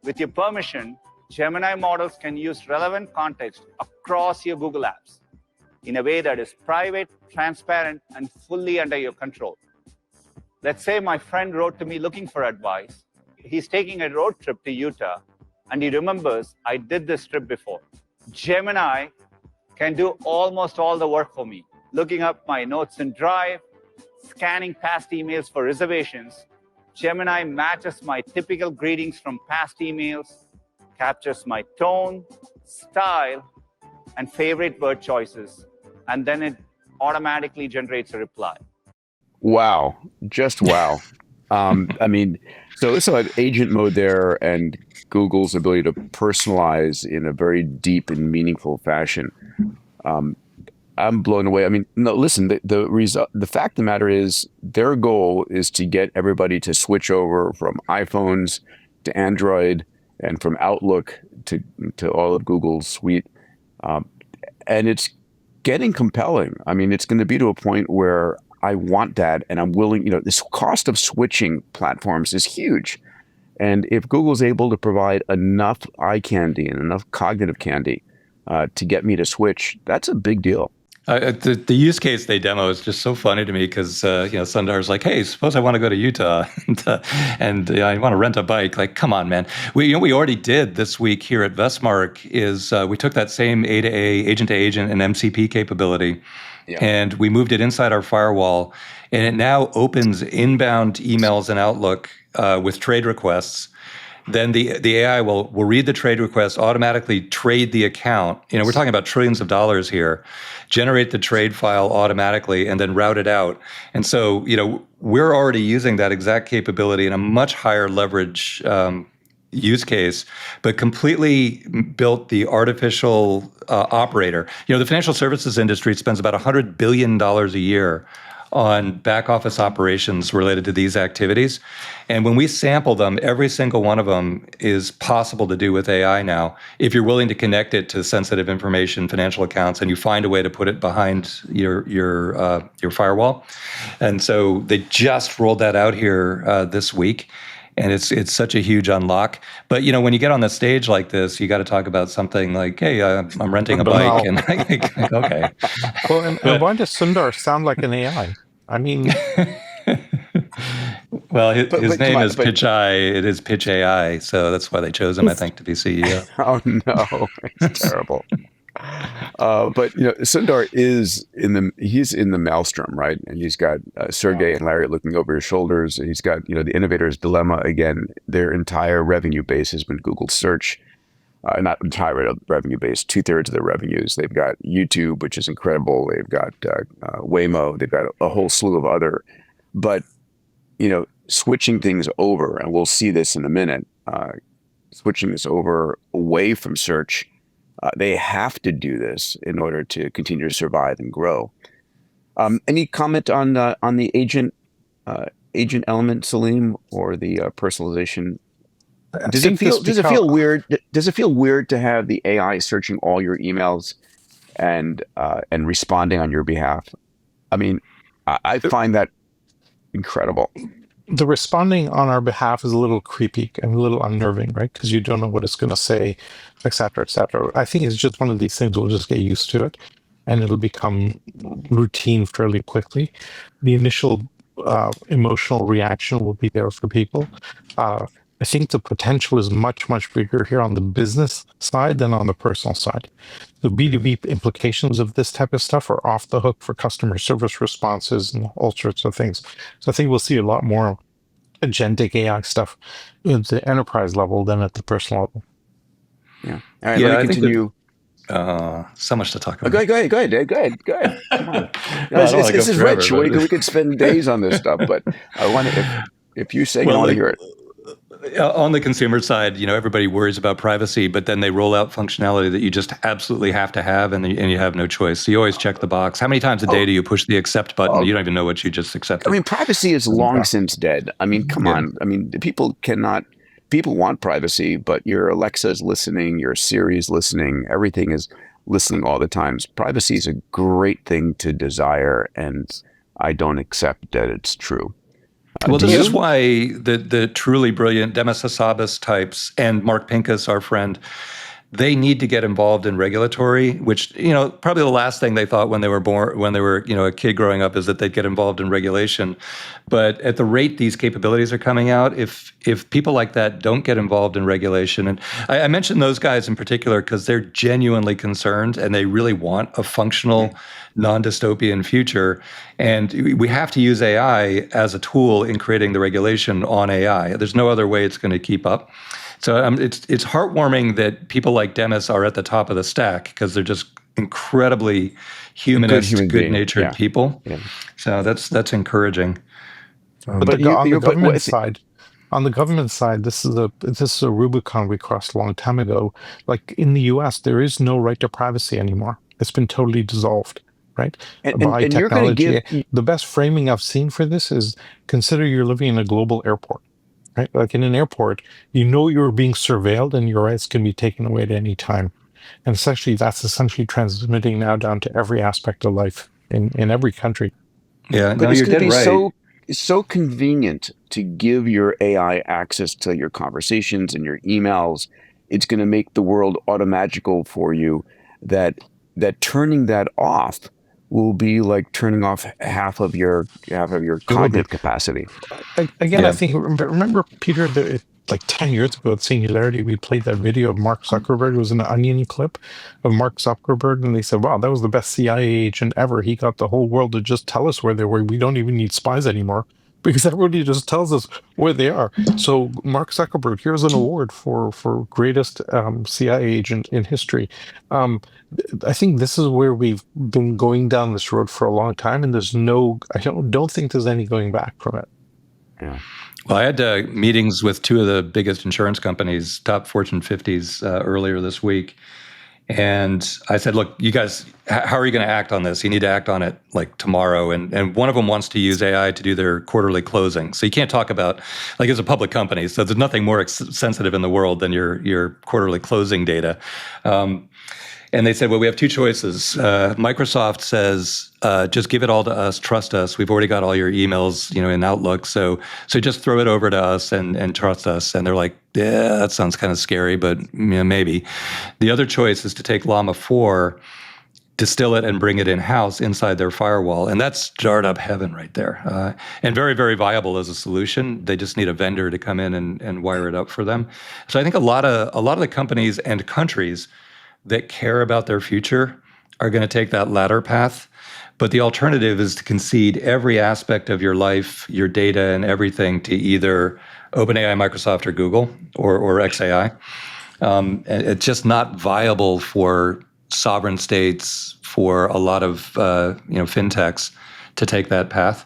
Speaker 6: With your permission, Gemini models can use relevant context across your Google apps in a way that is private, transparent, and fully under your control. Let's say my friend wrote to me looking for advice. He's taking a road trip to Utah, and he remembers I did this trip before. Gemini can do almost all the work for me, looking up my notes in Drive, scanning past emails for reservations. Gemini matches my typical greetings from past emails, captures my tone, style, and favorite word choices, and then it automatically generates a reply.
Speaker 1: Wow. Just wow. So let's have agent mode there and Google's ability to personalize in a very deep and meaningful fashion. I'm blown away. I mean, no, listen, the result, the fact of the matter is their goal is to get everybody to switch over from iPhones to Android and from Outlook to all of Google's suite. Um, and it's getting compelling. I mean, it's going to be to a point where I want that and I'm willing, this cost of switching platforms is huge. And if Google's able to provide enough eye candy and enough cognitive candy to get me to switch, that's a big deal.
Speaker 2: The use case they demo is just so funny to me because Sundar's like, hey, suppose I want to go to Utah and I want to rent a bike. Like, come on, man. We already did this week here at Vestmark is we took that same A to A, agent to agent, and MCP capability, and we moved it inside our firewall, and it now opens inbound emails in Outlook with trade requests. Then the AI will read the trade request, automatically trade the account. We're talking about trillions of dollars here, generate the trade file automatically, and then route it out. And so, we're already using that exact capability in a much higher leverage use case, but completely built the artificial operator. The financial services industry spends about $100 billion a year on back office operations related to these activities. And when we sample them, every single one of them is possible to do with AI now, if you're willing to connect it to sensitive information, financial accounts, and you find a way to put it behind your firewall. And so they just rolled that out here this week. And it's such a huge unlock. But, when you get on the stage like this, you got to talk about something like, hey, I'm renting a bike. And okay.
Speaker 3: Well, and why does Sundar sound like an AI? I mean...
Speaker 2: Well, his name is Pitch AI. It is Pitch AI. So that's why they chose him, I think, to be CEO.
Speaker 1: Oh, no. It's terrible. But Sundar he's in the maelstrom, right? And he's got Sergey and Larry looking over his shoulders. He's got the innovator's dilemma again. Their entire revenue base has been Google search, not entire revenue base. 2/3 of their revenues. They've got YouTube, which is incredible. They've got Waymo. They've got a whole slew of other. But switching things over, and we'll see this in a minute. Switching this over away from search. They have to do this in order to continue to survive and grow. Any comment on the agent element, Salim, or the personalization? Does it feel weird? Does it feel weird to have the AI searching all your emails and responding on your behalf? I mean, I find that incredible.
Speaker 3: The responding on our behalf is a little creepy and a little unnerving, right? Because you don't know what it's going to say, et cetera, et cetera. I think it's just one of these things. We'll just get used to it, and it'll become routine fairly quickly. The initial emotional reaction will be there for people. I think the potential is much, much bigger here on the business side than on the personal side. The B2B implications of this type of stuff are off the hook for customer service responses and all sorts of things. So I think we'll see a lot more agentic AI stuff at the enterprise level than at the personal level.
Speaker 1: Yeah. All right, let me continue.
Speaker 2: So much to talk about.
Speaker 1: Go ahead. Come on. This is rich. We could spend days on this stuff, but I want to, if you say you want to hear it.
Speaker 2: On the consumer side, everybody worries about privacy, but then they roll out functionality that you just absolutely have to have, and you have no choice. So you always check the box. How many times a day do you push the accept button? You don't even know what you just accepted.
Speaker 1: I mean, privacy is long since dead. I mean, come on. I mean, people want privacy, but your Alexa is listening, your Siri is listening, everything is listening all the time. Privacy is a great thing to desire, and I don't accept that it's true.
Speaker 2: Well, this is why the truly brilliant Demis Hassabis types and Mark Pincus, our friend, they need to get involved in regulatory, which, probably the last thing they thought when they were born, when they were, a kid growing up, is that they'd get involved in regulation. But at the rate these capabilities are coming out, if people like that don't get involved in regulation, and I mentioned those guys in particular because they're genuinely concerned and they really want a functional, non-dystopian future. And we have to use AI as a tool in creating the regulation on AI. There's no other way it's going to keep up. So it's heartwarming that people like Demis are at the top of the stack because they're just incredibly humanist, good-natured people. Yeah. So that's encouraging.
Speaker 3: On the government side, this is a Rubicon we crossed a long time ago. Like in the U.S., there is no right to privacy anymore. It's been totally dissolved. right?
Speaker 1: And you're going to give
Speaker 3: The best framing I've seen for this is consider you're living in a global airport, right? Like in an airport, you know you're being surveilled and your rights can be taken away at any time. And that's essentially transmitting now down to every aspect of life in every country.
Speaker 2: Yeah,
Speaker 1: but
Speaker 2: no,
Speaker 1: it's
Speaker 2: you're
Speaker 1: going to
Speaker 2: dead
Speaker 1: be
Speaker 2: right.
Speaker 1: so convenient to give your AI access to your conversations and your emails. It's going to make the world automagical for you that turning that off will be like turning off half of your
Speaker 3: It will be.
Speaker 1: cognitive capacity.
Speaker 3: Again, I
Speaker 2: Yeah.
Speaker 3: think, remember, Peter, like 10 years ago at Singularity, we played that video of Mark Zuckerberg. It was an Onion clip of Mark Zuckerberg, and they said, wow, that was the best CIA agent ever. He got the whole world to just tell us where they were. We don't even need spies anymore because everybody just tells us where they are. So Mark Zuckerberg, here's an award for greatest CIA agent in history. I think this is where we've been going down this road for a long time, and I don't think there's any going back from it.
Speaker 1: Yeah.
Speaker 2: Well, I had meetings with two of the biggest insurance companies, top Fortune 50s, earlier this week. And I said, look, you guys, how are you going to act on this? You need to act on it like tomorrow. And one of them wants to use AI to do their quarterly closing. So you can't talk about, like, it's a public company, so there's nothing more sensitive in the world than your quarterly closing data. And they said, well, we have two choices. Microsoft says, just give it all to us, trust us. We've already got all your emails, in Outlook. So just throw it over to us and trust us. And they're like, yeah, that sounds kind of scary, but maybe. The other choice is to take Llama 4, distill it and bring it in-house inside their firewall. And that's startup heaven right there. And very, very viable as a solution. They just need a vendor to come in and wire it up for them. So I think a lot of the companies and countries that care about their future are going to take that latter path. But the alternative is to concede every aspect of your life, your data, and everything to either OpenAI, Microsoft, or Google, or xAI. It's just not viable for sovereign states, for a lot of fintechs to take that path.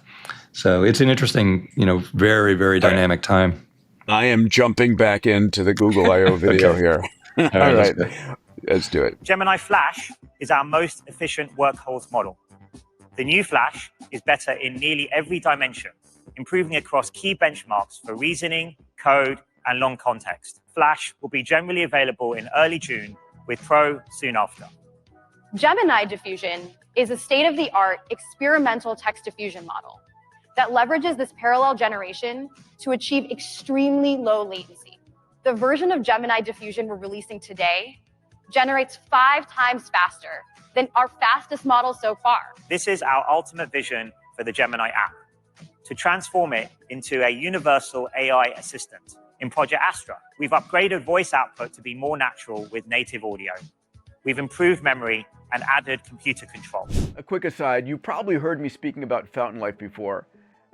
Speaker 2: So it's an interesting, very, very dynamic time.
Speaker 1: I am jumping back into the Google I/O video here. All right. Let's do it.
Speaker 7: Gemini Flash is our most efficient workhorse model. The new Flash is better in nearly every dimension, improving across key benchmarks for reasoning, code, and long context. Flash will be generally available in early June, with Pro soon after.
Speaker 8: Gemini Diffusion is a state-of-the-art experimental text diffusion model that leverages this parallel generation to achieve extremely low latency. The version of Gemini Diffusion we're releasing today generates 5 times faster than our fastest model so far.
Speaker 7: This is our ultimate vision for the Gemini app, to transform it into a universal AI assistant. In Project Astra, we've upgraded voice output to be more natural with native audio. We've improved memory and added computer control.
Speaker 5: A quick aside, you probably heard me speaking about Fountain Life before,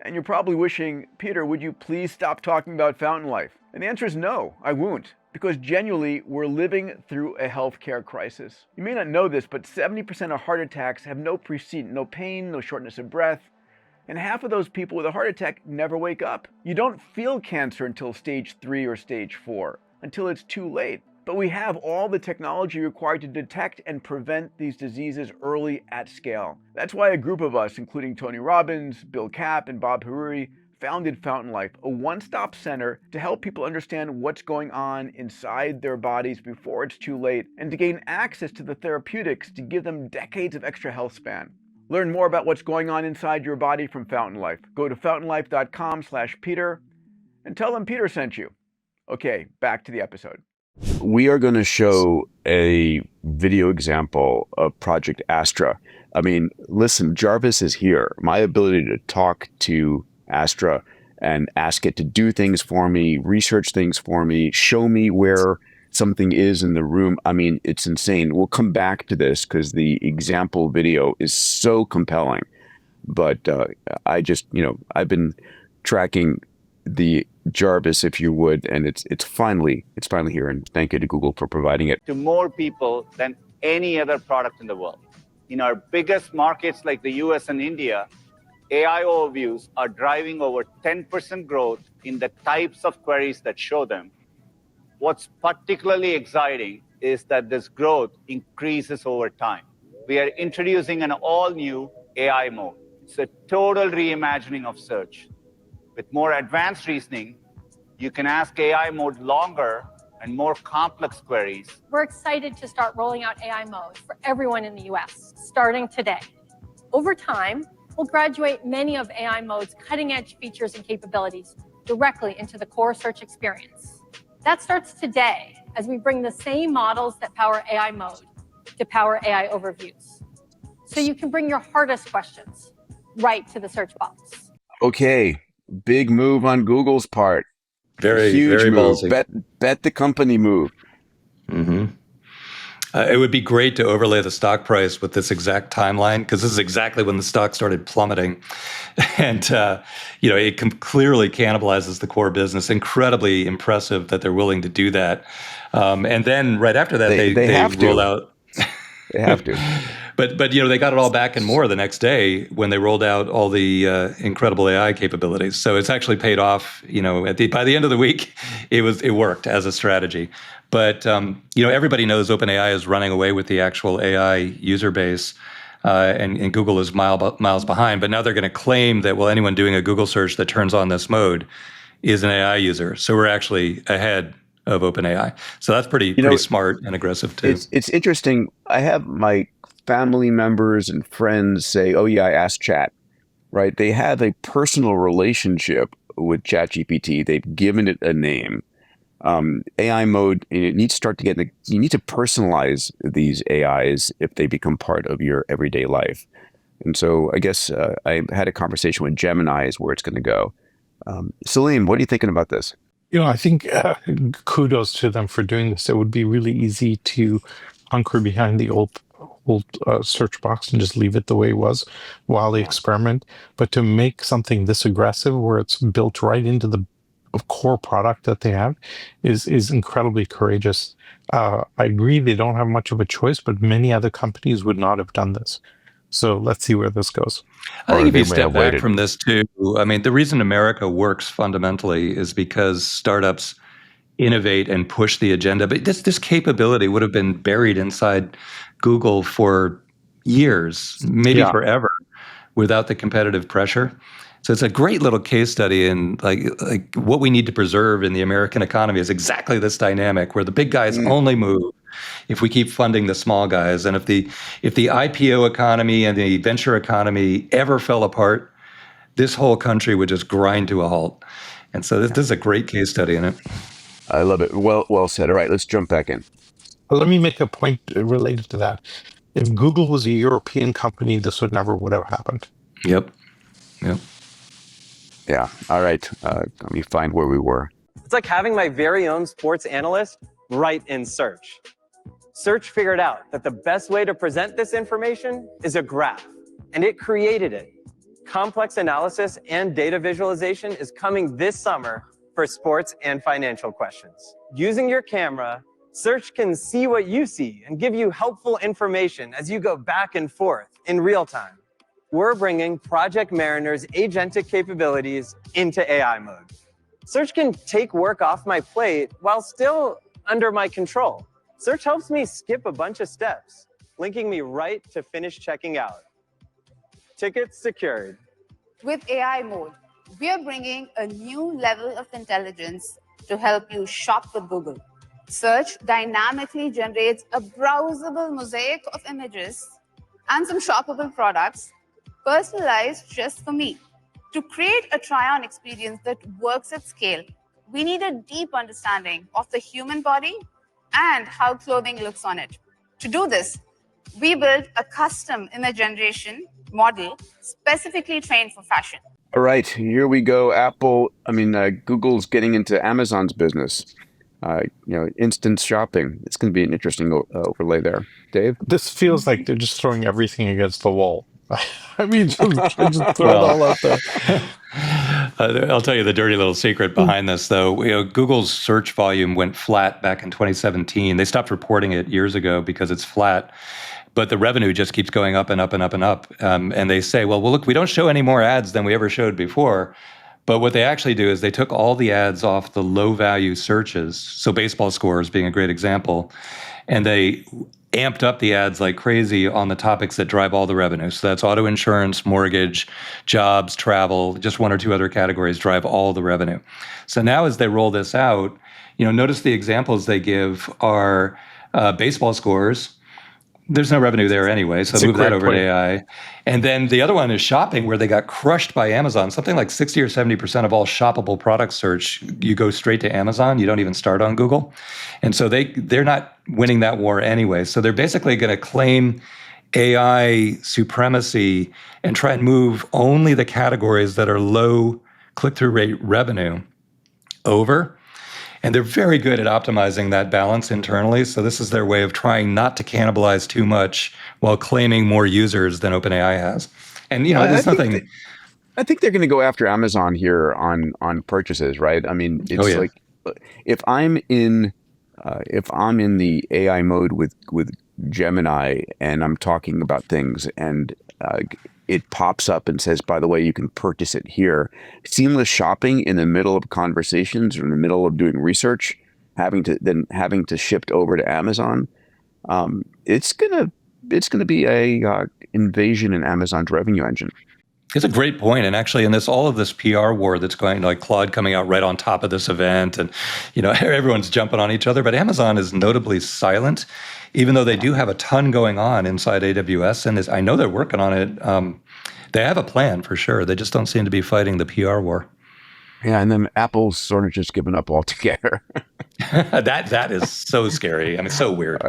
Speaker 5: and you're probably wishing, Peter, would you please stop talking about Fountain Life? And the answer is no, I won't. Because genuinely, we're living through a healthcare crisis. You may not know this, but 70% of heart attacks have no precedent, no pain, no shortness of breath. And half of those people with a heart attack never wake up. You don't feel cancer until stage 3 or stage 4, until it's too late. But we have all the technology required to detect and prevent these diseases early at scale. That's why a group of us, including Tony Robbins, Bill Kapp, and Bob Haruri, founded Fountain Life, a one-stop center to help people understand what's going on inside their bodies before it's too late, and to gain access to the therapeutics to give them decades of extra health span. Learn more about what's going on inside your body from Fountain Life. Go to fountainlife.com/Peter and tell them Peter sent you. Okay, back to the episode.
Speaker 1: We are going to show a video example of Project Astra. I mean, listen, Jarvis is here. My ability to talk to Astra and ask it to do things for me, research things for me, show me where something is in the room. I mean, it's insane. We'll come back to this because the example video is so compelling. But I just, I've been tracking the Jarvis, if you would, and it's finally here. And thank you to Google for providing it
Speaker 6: to more people than any other product in the world. In our biggest markets like the US and India, AI overviews are driving over 10% growth in the types of queries that show them. What's particularly exciting is that this growth increases over time. we are introducing an all-new AI mode. It's a total reimagining of search. With more advanced reasoning, you can ask AI mode longer and more complex queries.
Speaker 12: We're excited to start rolling out AI mode for everyone in the US, starting today. Over time, we'll graduate many of AI mode's cutting-edge features and capabilities directly into the core search experience. That starts today as we bring the same models that power AI mode to power AI overviews. So you can bring your hardest questions right to the search box.
Speaker 1: Okay, big move on Google's part.
Speaker 2: Very,
Speaker 1: huge
Speaker 2: very
Speaker 1: move.
Speaker 2: ballsy.
Speaker 1: Bet the company move.
Speaker 2: Mm-hmm. It would be great to overlay the stock price with this exact timeline, because this is exactly when the stock started plummeting. And, it clearly cannibalizes the core business. Incredibly impressive that they're willing to do that. And then right after that, they
Speaker 1: have
Speaker 2: roll
Speaker 1: to.
Speaker 2: out.
Speaker 1: They have to.
Speaker 2: But they got it all back and more the next day when they rolled out all the incredible AI capabilities. So it's actually paid off. By the end of the week, it worked as a strategy. But everybody knows OpenAI is running away with the actual AI user base, and Google is miles behind. But now they're going to claim that anyone doing a Google search that turns on this mode is an AI user. So we're actually ahead of OpenAI. So that's pretty smart and aggressive too.
Speaker 1: It's interesting. I have my family members and friends say, "Oh yeah, I asked Chat." Right? They have a personal relationship with ChatGPT. They've given it a name. AI mode. You need to start to you need to personalize these AIs if they become part of your everyday life. And so I guess I had a conversation with Gemini is where it's going to go. Salim, what are you thinking about this?
Speaker 3: I think kudos to them for doing this. It would be really easy to hunker behind the old search box and just leave it the way it was while they experiment. But to make something this aggressive, where it's built right into the core product that they have, is incredibly courageous. I agree they don't have much of a choice, but many other companies would not have done this. So let's see where this goes.
Speaker 2: I think if you step back from this too, the reason America works fundamentally is because startups innovate and push the agenda. But this capability would have been buried inside Google for years, maybe forever, without the competitive pressure. So it's a great little case study in like what we need to preserve in the American economy is exactly this dynamic where the big guys only move if we keep funding the small guys. And if the IPO economy and the venture economy ever fell apart, this whole country would just grind to a halt. And so this is a great case study in it.
Speaker 1: I love it. Well said. All right, let's jump back in.
Speaker 3: Well, let me make a point related to that. If Google was a European company, this would have happened.
Speaker 2: Yep.
Speaker 1: Yeah. All right. Let me find where we were.
Speaker 13: It's like having my very own sports analyst write in Search. Search figured out that the best way to present this information is a graph, and it created it. Complex analysis and data visualization is coming this summer for sports and financial questions. Using your camera, Search can see what you see and give you helpful information as you go back and forth in real time. We're bringing Project Mariner's agentic capabilities into AI mode. Search can take work off my plate while still under my control. Search helps me skip a bunch of steps, linking me right to finish checking out. Tickets secured.
Speaker 14: With AI mode, we are bringing a new level of intelligence to help you shop with Google. Search dynamically generates a browsable mosaic of images and some shoppable products personalized just for me. To create a try-on experience that works at scale, we need a deep understanding of the human body and how clothing looks on it. To do this, we built a custom image generation model specifically trained for fashion.
Speaker 1: All right, here we go. Google's getting into Amazon's business. Instant shopping. It's going to be an interesting overlay there. Dave?
Speaker 3: This feels like they're just throwing everything against the wall. Just throw it all out there.
Speaker 2: I'll tell you the dirty little secret behind this, though. Google's search volume went flat back in 2017. They stopped reporting it years ago because it's flat. But the revenue just keeps going up and up and up and up. And they say, well, look, we don't show any more ads than we ever showed before. But what they actually do is they took all the ads off the low-value searches, so baseball scores being a great example, and they amped up the ads like crazy on the topics that drive all the revenue. So that's auto insurance, mortgage, jobs, travel, just one or two other categories drive all the revenue. So now as they roll this out, notice the examples they give are baseball scores. There's no revenue there anyway, so move that over to AI. And then the other one is shopping, where they got crushed by Amazon. Something like 60 or 70% of all shoppable product search, you go straight to Amazon. You don't even start on Google. And so they're not winning that war anyway. So they're basically going to claim AI supremacy and try and move only the categories that are low click-through rate revenue over. And they're very good at optimizing that balance internally. So this is their way of trying not to cannibalize too much while claiming more users than OpenAI has. And, there's nothing.
Speaker 1: I think they're going to go after Amazon here on purchases, right? I mean, it's like if I'm in the AI mode with Gemini and I'm talking about things and it pops up and says, by the way, you can purchase it here. Seamless shopping in the middle of conversations or in the middle of doing research, having to ship over to Amazon. It's gonna be a invasion in Amazon's revenue engine.
Speaker 2: It's a great point. And actually in all of this PR war that's going, like Claude coming out right on top of this event and, everyone's jumping on each other, but Amazon is notably silent, even though they do have a ton going on inside AWS. And I know they're working on it. They have a plan for sure. They just don't seem to be fighting the PR war.
Speaker 1: Yeah. And then Apple's sort of just given up altogether.
Speaker 2: That is so scary. I mean, so weird.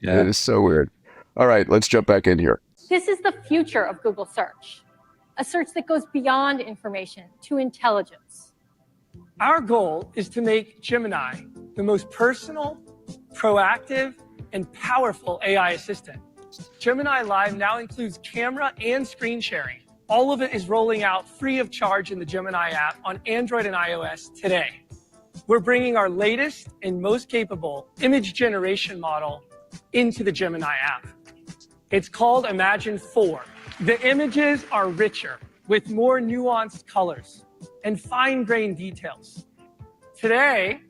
Speaker 1: Yeah. It is so weird. All right, let's jump back in here.
Speaker 12: This is the future of Google search. A search that goes beyond information to intelligence.
Speaker 15: Our goal is to make Gemini the most personal, proactive, and powerful AI assistant. Gemini Live now includes camera and screen sharing. All of it is rolling out free of charge in the Gemini app on Android and iOS today. We're bringing our latest and most capable image generation model into the Gemini app. It's called Imagine 4. The images are richer, with more nuanced colors and fine-grained details. Today,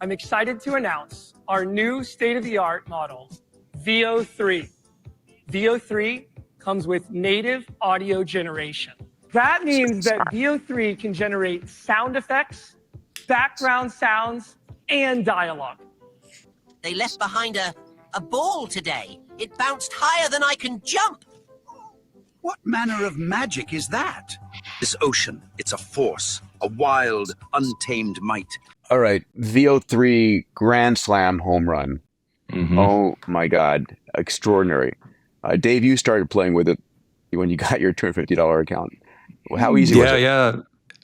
Speaker 15: I'm excited to announce our new state-of-the-art model, Veo 3. Veo 3 comes with native audio generation. That means that Veo 3 can generate sound effects, background sounds, and dialogue.
Speaker 16: They left behind a ball today. It bounced higher than I can jump.
Speaker 17: What manner of magic is that? This ocean, it's a force, a wild, untamed might.
Speaker 1: All right, Veo 3 Grand Slam home run. Mm-hmm. Oh my God, extraordinary. Dave, you started playing with it when you got your $250 account. How easy was it?
Speaker 2: Yeah.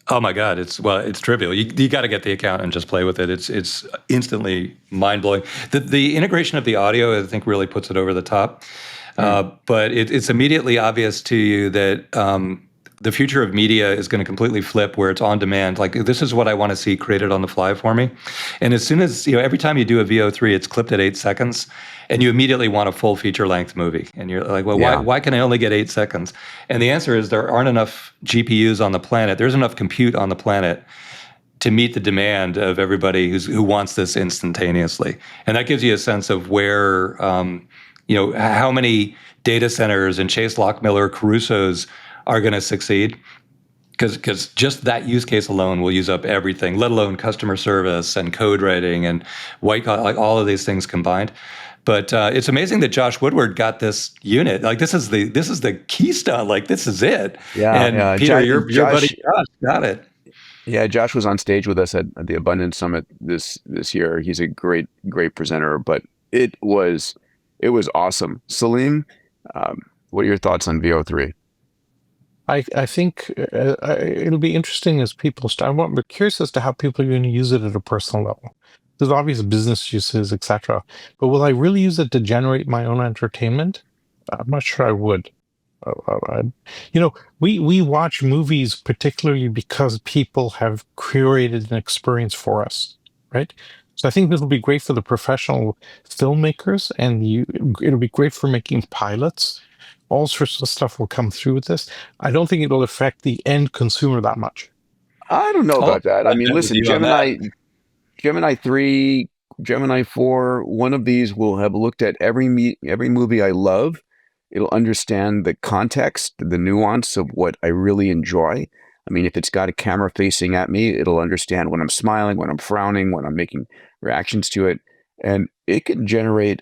Speaker 2: Oh my God, it's trivial. You got to get the account and just play with it. It's instantly mind-blowing. The integration of the audio, I think, really puts it over the top. But it's immediately obvious to you that the future of media is going to completely flip, where it's on demand. Like, this is what I want to see created on the fly for me. And as soon as, every time you do a Veo 3, it's clipped at 8 seconds, and you immediately want a full feature-length movie. And you're like, well, why can I only get 8 seconds? And the answer is there aren't enough GPUs on the planet. There's enough compute on the planet to meet the demand of everybody who wants this instantaneously. And that gives you a sense of where, how many data centers and Chase Lockmiller Caruso's are going to succeed, because just that use case alone will use up everything, let alone customer service and code writing and white collar, like all of these things combined. But it's amazing that Josh Woodward got this unit. Like, this is the keystone. Like, this is it.
Speaker 1: Yeah.
Speaker 2: And Peter, your buddy Josh got it.
Speaker 1: Yeah, Josh was on stage with us at the Abundance Summit this year. He's a great presenter, but it was awesome. Salim, what are your thoughts on Veo 3?
Speaker 3: I think it'll be interesting as people start. I'm curious as to how people are going to use it at a personal level. There's obvious business uses, etc. But will I really use it to generate my own entertainment? I'm not sure I would. We watch movies particularly because people have curated an experience for us, right? So I think this will be great for the professional filmmakers, and it'll be great for making pilots. All sorts of stuff will come through with this. I don't think it will affect the end consumer that much.
Speaker 1: I don't know about that. I mean, listen, Gemini 3 Gemini 4, one of these will have looked at every movie I love. It'll understand the context, the nuance of what I really enjoy. I mean, if it's got a camera facing at me, it'll understand when I'm smiling, when I'm frowning, when I'm making reactions to it. And it can generate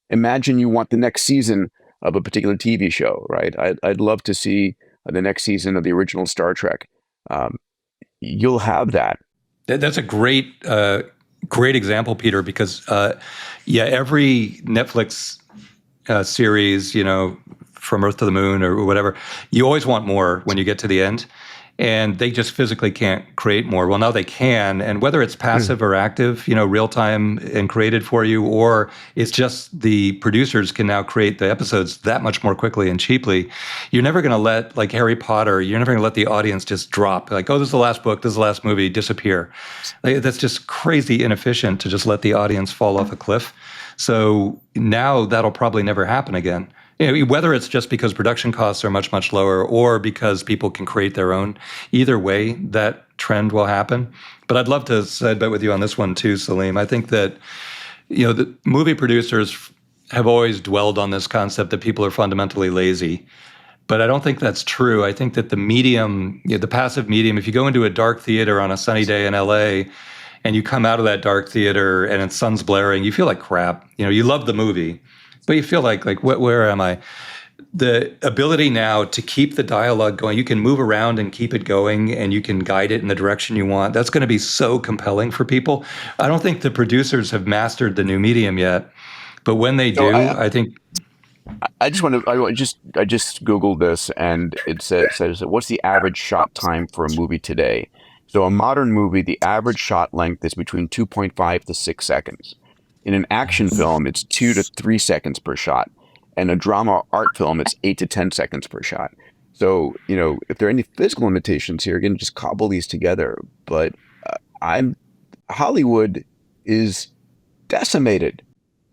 Speaker 1: imagine you want the next season of a particular TV show, right? I'd love to see the next season of the original Star Trek. You'll have that.
Speaker 2: That's a great example, Peter, because every Netflix series, From Earth to the Moon or whatever, you always want more when you get to the end, and they just physically can't create more. Well, now they can, and whether it's passive or active, real time and created for you, or it's just the producers can now create the episodes that much more quickly and cheaply. You're never going to let, like Harry Potter, you're never going to let the audience just drop, like, oh, this is the last book, this is the last movie, disappear. That's just crazy inefficient to just let the audience fall off a cliff. So now that'll probably never happen again. Whether it's just because production costs are much, much lower or because people can create their own, either way, that trend will happen. But I'd love to side bet with you on this one too, Salim. I think that, the movie producers have always dwelled on this concept that people are fundamentally lazy. But I don't think that's true. I think that the medium, the passive medium, if you go into a dark theater on a sunny day in LA and you come out of that dark theater and it's sun's blaring, you feel like crap. You love the movie, but you feel like where am I? The ability now to keep the dialogue going, you can move around and keep it going, and you can guide it in the direction you want. That's going to be so compelling for people. I don't think the producers have mastered the new medium yet, but when they do, I think.
Speaker 1: I just Googled this, and it says what's the average shot time for a movie today? So a modern movie, the average shot length is between 2.5 to 6 seconds. In an action film, it's 2 to 3 seconds per shot. And a drama art film, it's 8 to 10 seconds per shot. So, if there are any physical limitations here, again, just cobble these together. But Hollywood is decimated.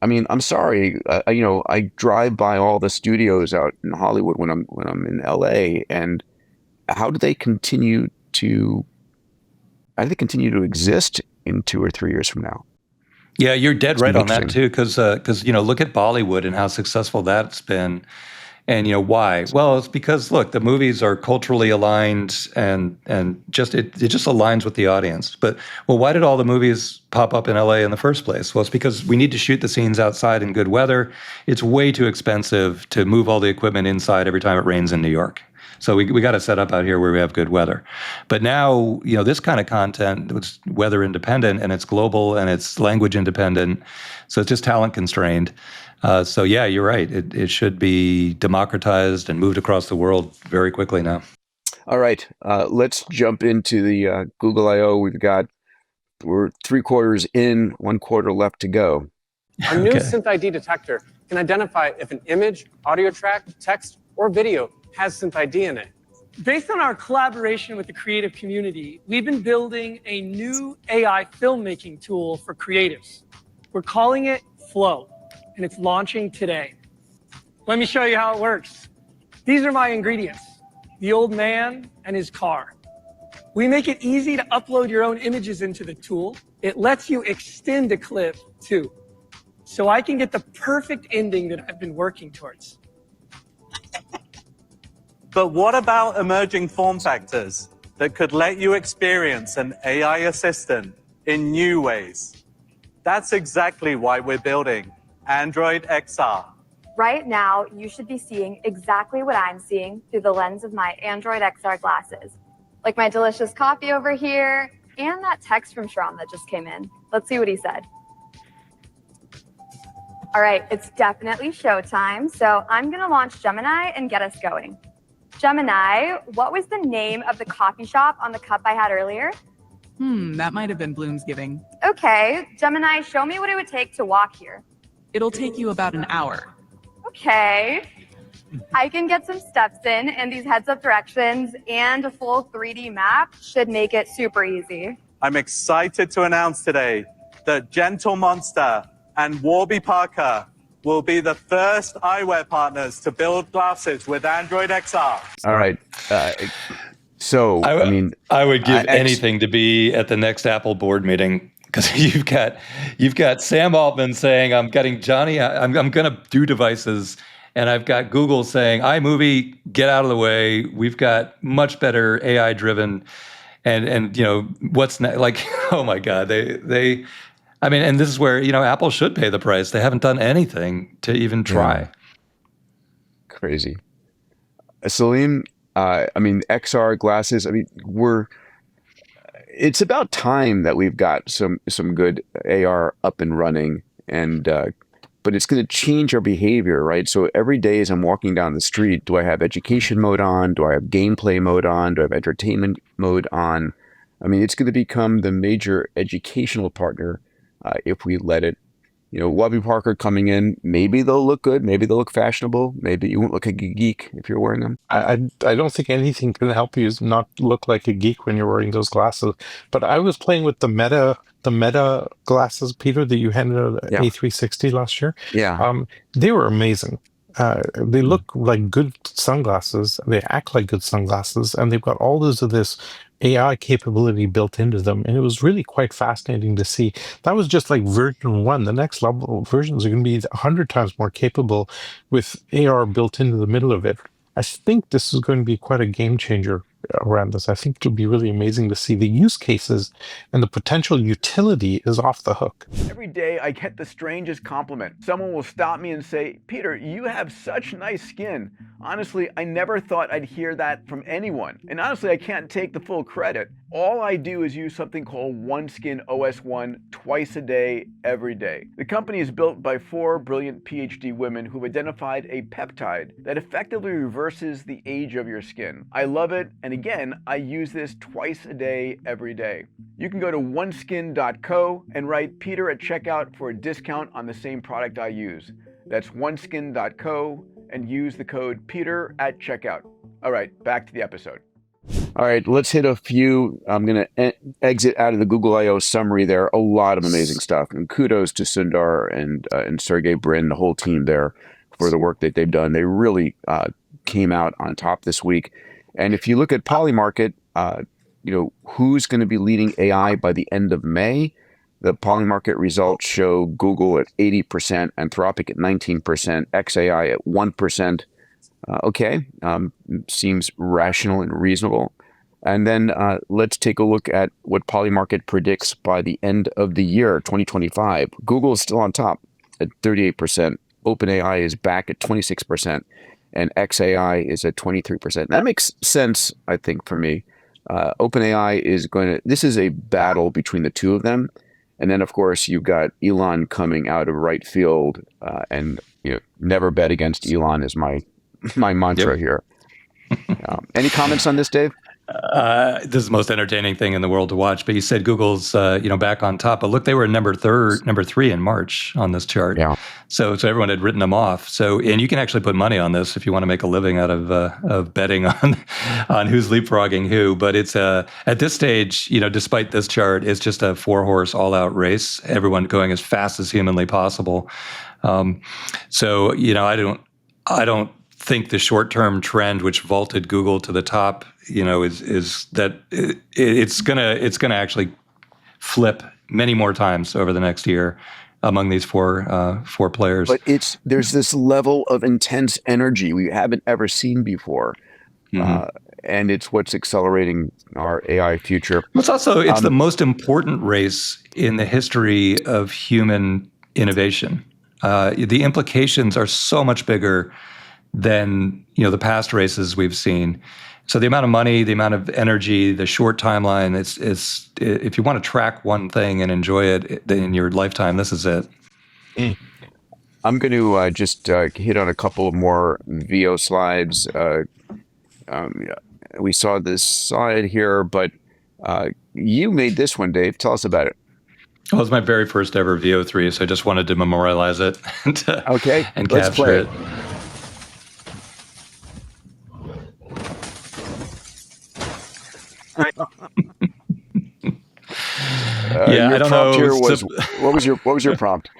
Speaker 1: I mean, I'm sorry. I drive by all the studios out in Hollywood when I'm in LA, and how do they continue to exist in 2 or 3 years from now?
Speaker 2: Yeah, you're dead right on that too, because look at Bollywood and how successful that's been, and why? Well, it's because look, the movies are culturally aligned, and just it just aligns with the audience. But why did all the movies pop up in LA in the first place? Well, it's because we need to shoot the scenes outside in good weather. It's way too expensive to move all the equipment inside every time it rains in New York. So we got to set up out here where we have good weather. But now, this kind of content, it's weather independent and it's global and it's language independent. So it's just talent constrained. So yeah, you're right. It should be democratized and moved across the world very quickly now.
Speaker 1: All right. Let's jump into the Google I/O. We're 3/4 in, 1/4 left to go.
Speaker 13: Our new Synth ID detector can identify if an image, audio track, text, or video has Synth ID in it.
Speaker 15: Based on our collaboration with the creative community, we've been building a new AI filmmaking tool for creatives. We're calling it Flow, and it's launching today. Let me show you how it works. These are my ingredients: the old man and his car. We make it easy to upload your own images into the tool. It lets you extend a clip too, so I can get the perfect ending that I've been working towards.
Speaker 18: But what about emerging form factors that could let you experience an AI assistant in new ways? That's exactly why we're building Android XR.
Speaker 19: Right now, you should be seeing exactly what I'm seeing through the lens of my Android XR glasses. Like my delicious coffee over here, and that text from Shram that just came in. Let's see what he said. All right, it's definitely showtime, so I'm gonna launch Gemini and get us going. Gemini, what was the name of the coffee shop on the cup I had earlier?
Speaker 20: That might have been Bloomsgiving.
Speaker 19: Okay, Gemini, show me what it would take to walk here.
Speaker 20: It'll take you about an hour.
Speaker 19: Okay. I can get some steps in, and these heads-up directions and a full 3D map should make it super easy.
Speaker 18: I'm excited to announce today that Gentle Monster and Warby Parker will be the first eyewear partners to build glasses with Android XR.
Speaker 1: All right. I would
Speaker 2: give anything to be at the next Apple board meeting, because you've got Sam Altman saying, I'm getting Jony, I'm going to do devices. And I've got Google saying, iMovie, get out of the way. We've got much better AI driven. And what's like, oh my God, I mean, and this is where, Apple should pay the price. They haven't done anything to even try.
Speaker 1: Yeah. Crazy. Salim, I mean, XR glasses, I mean, it's about time that we've got some good AR up and running, and but it's going to change our behavior, right? So every day as I'm walking down the street, do I have education mode on? Do I have gameplay mode on? Do I have entertainment mode on? I mean, it's going to become the major educational partner if we let it. Warby Parker coming in, maybe they'll look good, maybe they'll look fashionable, maybe you won't look like a geek if you're wearing them.
Speaker 3: I don't think anything can help you not look like a geek when you're wearing those glasses. But I was playing with the Meta glasses, Peter, that you handed out at A360 last year.
Speaker 1: Yeah.
Speaker 3: They were amazing. They look like good sunglasses. They act like good sunglasses, and they've got all of this AI capability built into them. And it was really quite fascinating to see. That was just like version 1. The next level versions are going to be 100 times more capable with AR built into the middle of it. I think this is going to be quite a game changer around this. I think it'll be really amazing to see the use cases, and the potential utility is off the hook.
Speaker 5: Every day I get the strangest compliment. Someone will stop me and say, Peter, you have such nice skin. Honestly, I never thought I'd hear that from anyone. And honestly, I can't take the full credit. All I do is use something called OneSkin OS1 twice a day, every day. The company is built by 4 brilliant PhD women who've identified a peptide that effectively reverses the age of your skin. I love it, and again, I use this twice a day, every day. You can go to oneskin.co and write Peter at checkout for a discount on the same product I use. That's oneskin.co and use the code Peter at checkout. All right, back to the episode.
Speaker 1: All right, let's hit a few. I'm going to exit out of the Google I/O summary there. A lot of amazing stuff. And kudos to Sundar and Sergey Brin, the whole team there, for the work that they've done. They really came out on top this week. And if you look at Polymarket, who's going to be leading AI by the end of May? The Polymarket results show Google at 80%, Anthropic at 19%, xAI at 1%. Okay, seems rational and reasonable. And then let's take a look at what Polymarket predicts by the end of the year, 2025. Google is still on top at 38%. OpenAI is back at 26%. And xAI is at 23%. That makes sense, I think, for me. OpenAI is this is a battle between the two of them. And then, of course, you've got Elon coming out of right field. And never bet against Elon is my mantra here. Any comments on this, Dave?
Speaker 2: This is the most entertaining thing in the world to watch. But you said Google's, back on top. But look, they were number 3 in March on this chart. Yeah. So everyone had written them off. So, and you can actually put money on this if you want to make a living out of betting on who's leapfrogging who. But it's at this stage, despite this chart, it's just a 4-horse all-out race. Everyone going as fast as humanly possible. So I don't think the short-term trend, which vaulted Google to the top, is that it's gonna actually flip many more times over the next year among these four players.
Speaker 1: But there's this level of intense energy we haven't ever seen before, and it's what's accelerating our AI future.
Speaker 2: It's also the most important race in the history of human innovation. The implications are so much bigger than the past races we've seen. So the amount of money, the amount of energy, the short timeline, it's if you want to track one thing and enjoy it in your lifetime, this is it.
Speaker 1: I'm going to just hit on a couple of more VO slides. We saw this slide here, but you made this one, Dave. Tell us about it.
Speaker 2: Well, it was my very first ever VO3, so I just wanted to memorialize it and capture it.
Speaker 1: I don't know. What was your prompt?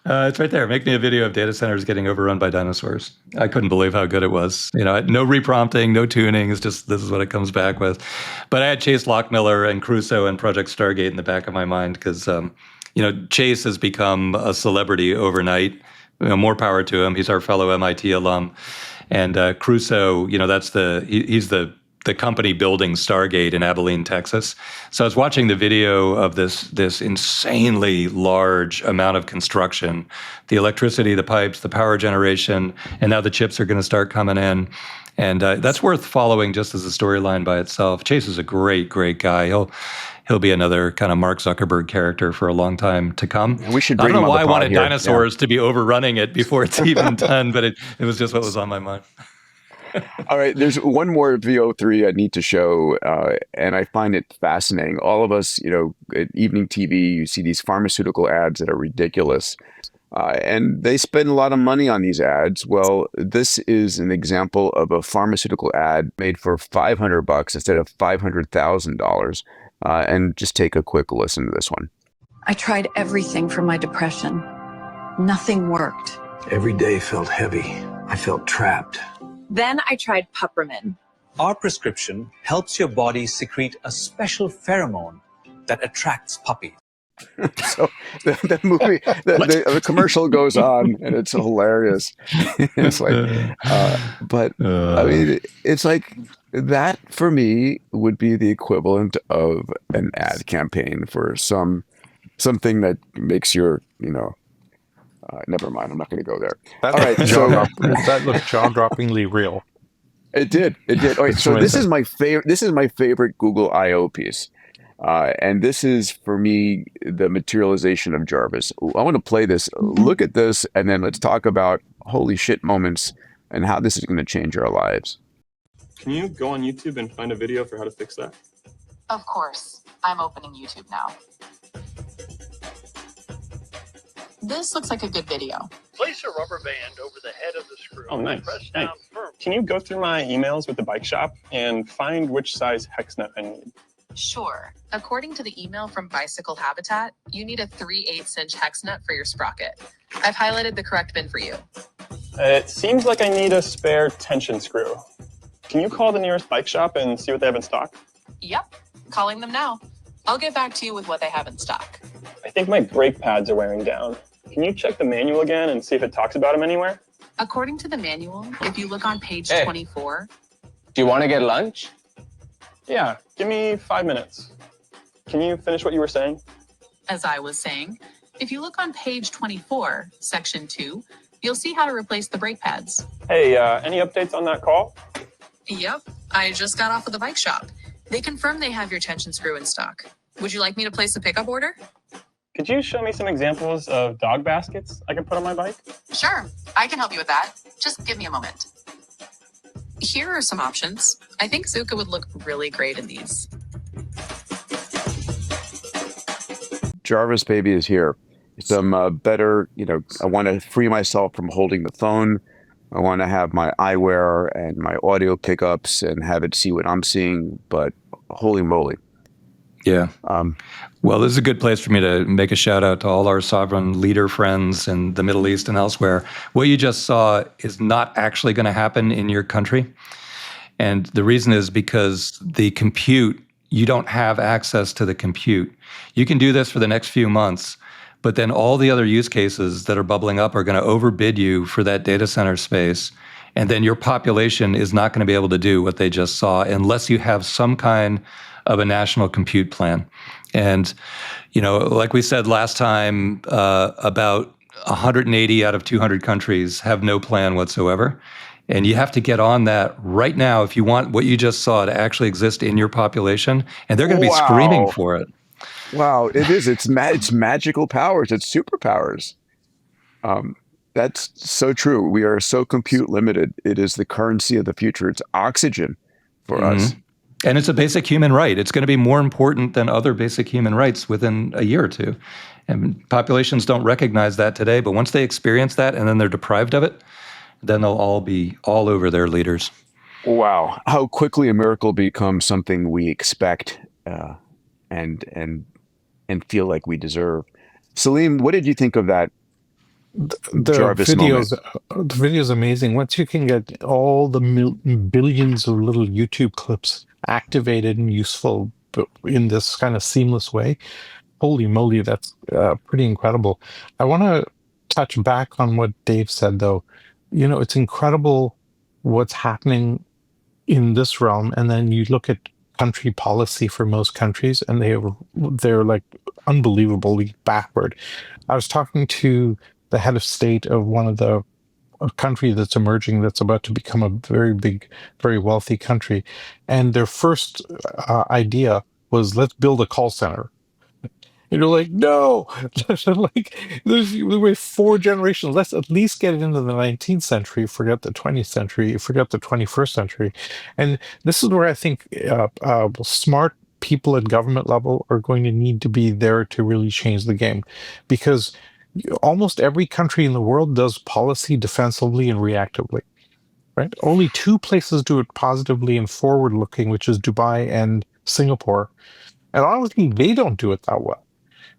Speaker 2: It's right there. Make me a video of data centers getting overrun by dinosaurs. I couldn't believe how good it was. No reprompting, no tuning. It's just, this is what it comes back with. But I had Chase Lockmiller and Crusoe and Project Stargate in the back of my mind because, Chase has become a celebrity overnight. More power to him. He's our fellow MIT alum. And Crusoe, he's the company building Stargate in Abilene, Texas. So I was watching the video of this insanely large amount of construction, the electricity, the pipes, the power generation, and now the chips are going to start coming in. And that's worth following just as a storyline by itself. Chase is a great, great guy. He'll be another kind of Mark Zuckerberg character for a long time to come.
Speaker 1: And we should
Speaker 2: I
Speaker 1: bring
Speaker 2: don't
Speaker 1: him
Speaker 2: know
Speaker 1: on
Speaker 2: why
Speaker 1: the
Speaker 2: I
Speaker 1: pod
Speaker 2: wanted
Speaker 1: here.
Speaker 2: dinosaurs to be overrunning it before it's even done, but it was just what was on my mind.
Speaker 1: All right, there's one more VO3 I need to show, and I find it fascinating. All of us, at evening TV, you see these pharmaceutical ads that are ridiculous, and they spend a lot of money on these ads. Well, this is an example of a pharmaceutical ad made for $500 instead of $500,000, and just take a quick listen to this one.
Speaker 21: I tried everything for my depression. Nothing worked.
Speaker 22: Every day felt heavy. I felt trapped.
Speaker 21: Then I tried Puppermin.
Speaker 23: Our prescription helps your body secrete a special pheromone that attracts puppies.
Speaker 1: So the movie, the commercial goes on, and it's hilarious. It's like, I mean, it's like that for me would be the equivalent of an ad campaign for something that makes your, never mind. I'm not going to go there. All right,
Speaker 3: that looked jaw-droppingly real.
Speaker 1: It did. All right, so this is my favorite. This is my favorite Google I/O piece, and this is for me the materialization of Jarvis. I want to play this. Look at this, and then let's talk about holy shit moments and how this is going to change our lives.
Speaker 24: Can you go on YouTube and find a video for how to fix that?
Speaker 20: Of course. I'm opening YouTube now. This looks like a good video.
Speaker 25: Place a rubber band over the head of the screw.
Speaker 24: Oh, nice.
Speaker 25: Press down firmly.
Speaker 24: Can you go through my emails with the bike shop and find which size hex nut I need?
Speaker 20: Sure. According to the email from Bicycle Habitat, you need a 3/8 inch hex nut for your sprocket. I've highlighted the correct bin for you.
Speaker 24: It seems like I need a spare tension screw. Can you call the nearest bike shop and see what they have in stock?
Speaker 20: Yep. Calling them now. I'll get back to you with what they have in stock.
Speaker 24: I think my brake pads are wearing down. Can you check the manual again and see if it talks about them anywhere?
Speaker 20: According to the manual, if you look on page 24...
Speaker 23: Do you want to get lunch?
Speaker 24: Yeah, give me 5 minutes. Can you finish what you were saying?
Speaker 20: As I was saying, if you look on page 24, section 2, you'll see how to replace the brake pads.
Speaker 24: Hey, any updates on that call?
Speaker 20: Yep, I just got off of the bike shop. They confirmed they have your tension screw in stock. Would you like me to place a pickup order?
Speaker 24: Could you show me some examples of dog baskets I can put on my bike?
Speaker 20: Sure, I can help you with that. Just give me a moment. Here are some options. I think Zuka would look really great in these.
Speaker 1: Jarvis baby is here. Some better, I want to free myself from holding the phone. I want to have my eyewear and my audio pickups and have it see what I'm seeing, but holy moly.
Speaker 2: Yeah. Well, this is a good place for me to make a shout out to all our sovereign leader friends in the Middle East and elsewhere. What you just saw is not actually going to happen in your country. And the reason is because the compute, you don't have access to the compute. You can do this for the next few months, but then all the other use cases that are bubbling up are going to overbid you for that data center space. And then your population is not going to be able to do what they just saw unless you have some kind of a national compute plan. And, like we said last time, about 180 out of 200 countries have no plan whatsoever. And you have to get on that right now if you want what you just saw to actually exist in your population. And they're going to be screaming for it.
Speaker 1: Wow, it is. It's magical powers. It's superpowers. That's so true. We are so compute limited. It is the currency of the future. It's oxygen for us.
Speaker 2: And it's a basic human right. It's going to be more important than other basic human rights within a year or two. And populations don't recognize that today, but once they experience that and then they're deprived of it, then they'll all be all over their leaders.
Speaker 1: Wow. How quickly a miracle becomes something we expect and feel like we deserve. Salim, what did you think of that Jarvis moment.
Speaker 3: The video is amazing. Once you can get all the billions of little YouTube clips activated and useful in this kind of seamless way, holy moly, that's pretty incredible. I want to touch back on what Dave said, though. You know, it's incredible what's happening in this realm, and then you look at country policy for most countries, and they're like unbelievably backward. I was talking to the head of state of one of the a country that's emerging, that's about to become a very big, very wealthy country, and their first idea was, let's build a call center. And you're like, no, like there were 4 generations. Let's at least get it into the 19th century. Forget the 20th century. Forget the 21st century. And this is where I think smart people at government level are going to need to be there to really change the game, because almost every country in the world does policy defensively and reactively. Right? Only 2 places do it positively and forward-looking, which is Dubai and Singapore. And honestly, they don't do it that well.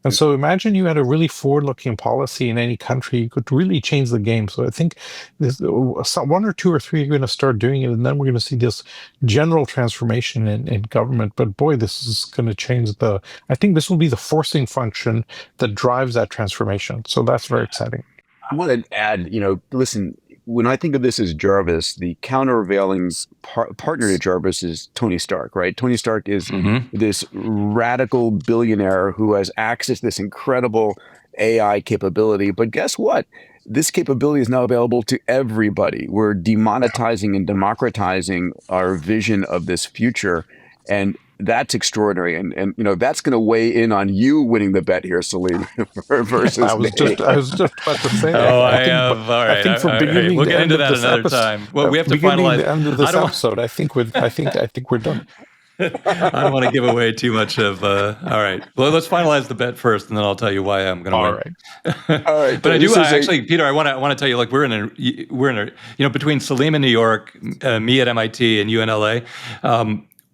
Speaker 3: And so imagine you had a really forward-looking policy in any country, you could really change the game. So I think this, 1 or 2 or 3 are going to start doing it, and then we're going to see this general transformation in government. But boy, this is going to change I think this will be the forcing function that drives that transformation. So that's very exciting.
Speaker 1: I want to add, listen, when I think of this as Jarvis, the countervailing partner to Jarvis is Tony Stark, right? Tony Stark is this radical billionaire who has access to this incredible AI capability. But guess what? This capability is now available to everybody. We're demonetizing and democratizing our vision of this future. And that's extraordinary, and that's going to weigh in on you winning the bet here, Salim, versus
Speaker 3: I was just about to say.
Speaker 2: I think for beginning, we'll get into that another time. Well, we have to finalize
Speaker 3: the end of this episode. I think we're done.
Speaker 2: I don't want to give away too much of. All right, well, let's finalize the bet first, and then I'll tell you why I'm going to win.
Speaker 1: All right.
Speaker 2: But actually, Peter, I want to tell you, like we're in a between Salim in New York, me at MIT, and you in LA.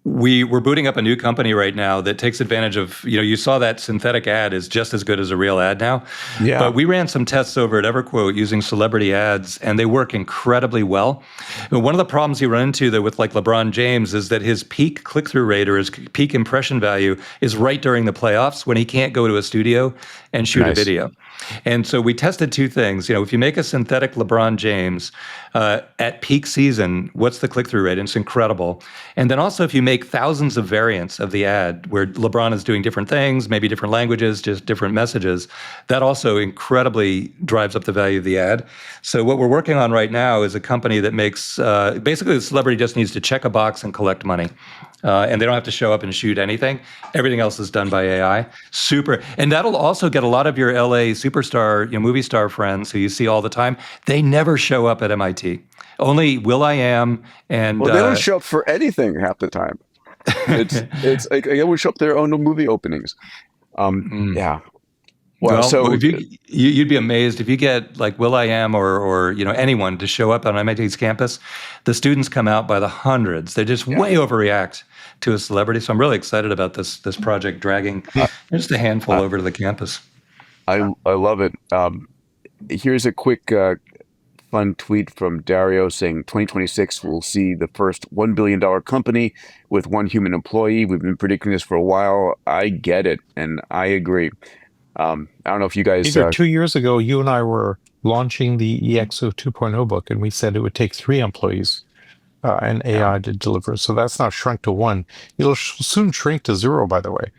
Speaker 2: We're booting up a new company right now that takes advantage of, you saw that synthetic ad is just as good as a real ad now.
Speaker 1: Yeah.
Speaker 2: But we ran some tests over at EverQuote using celebrity ads, and they work incredibly well. And one of the problems you run into though with like LeBron James is that his peak click-through rate or his peak impression value is right during the playoffs when he can't go to a studio and shoot a video. And so we tested 2 things. If you make a synthetic LeBron James at peak season, what's the click-through rate? And it's incredible. And then also if you make thousands of variants of the ad where LeBron is doing different things, maybe different languages, just different messages, that also incredibly drives up the value of the ad. So what we're working on right now is a company that makes, basically the celebrity just needs to check a box and collect money. And they don't have to show up and shoot anything. Everything else is done by AI. Super. And that'll also get a lot of your LA superstar, movie star friends who you see all the time. They never show up at MIT. Only Will.i.am and...
Speaker 1: Well, they don't show up for anything half the time. It's like they always show up to their own movie openings. Yeah.
Speaker 2: Well, so if you'd be amazed if you get like Will.i.am or anyone to show up on MIT's campus. The students come out by the hundreds. They just way overreact to a celebrity. So I'm really excited about this project dragging just a handful over to the campus.
Speaker 1: I love it. Here's a quick fun tweet from Dario saying 2026 will see the first $1 billion company with 1 human employee. We've been predicting this for a while. I get it, and I agree. I don't know if you guys...
Speaker 3: 2 years ago, you and I were launching the EXO 2.0 book, and we said it would take 3 employees and AI to deliver. So that's now shrunk to 1. It'll soon shrink to 0, by the way.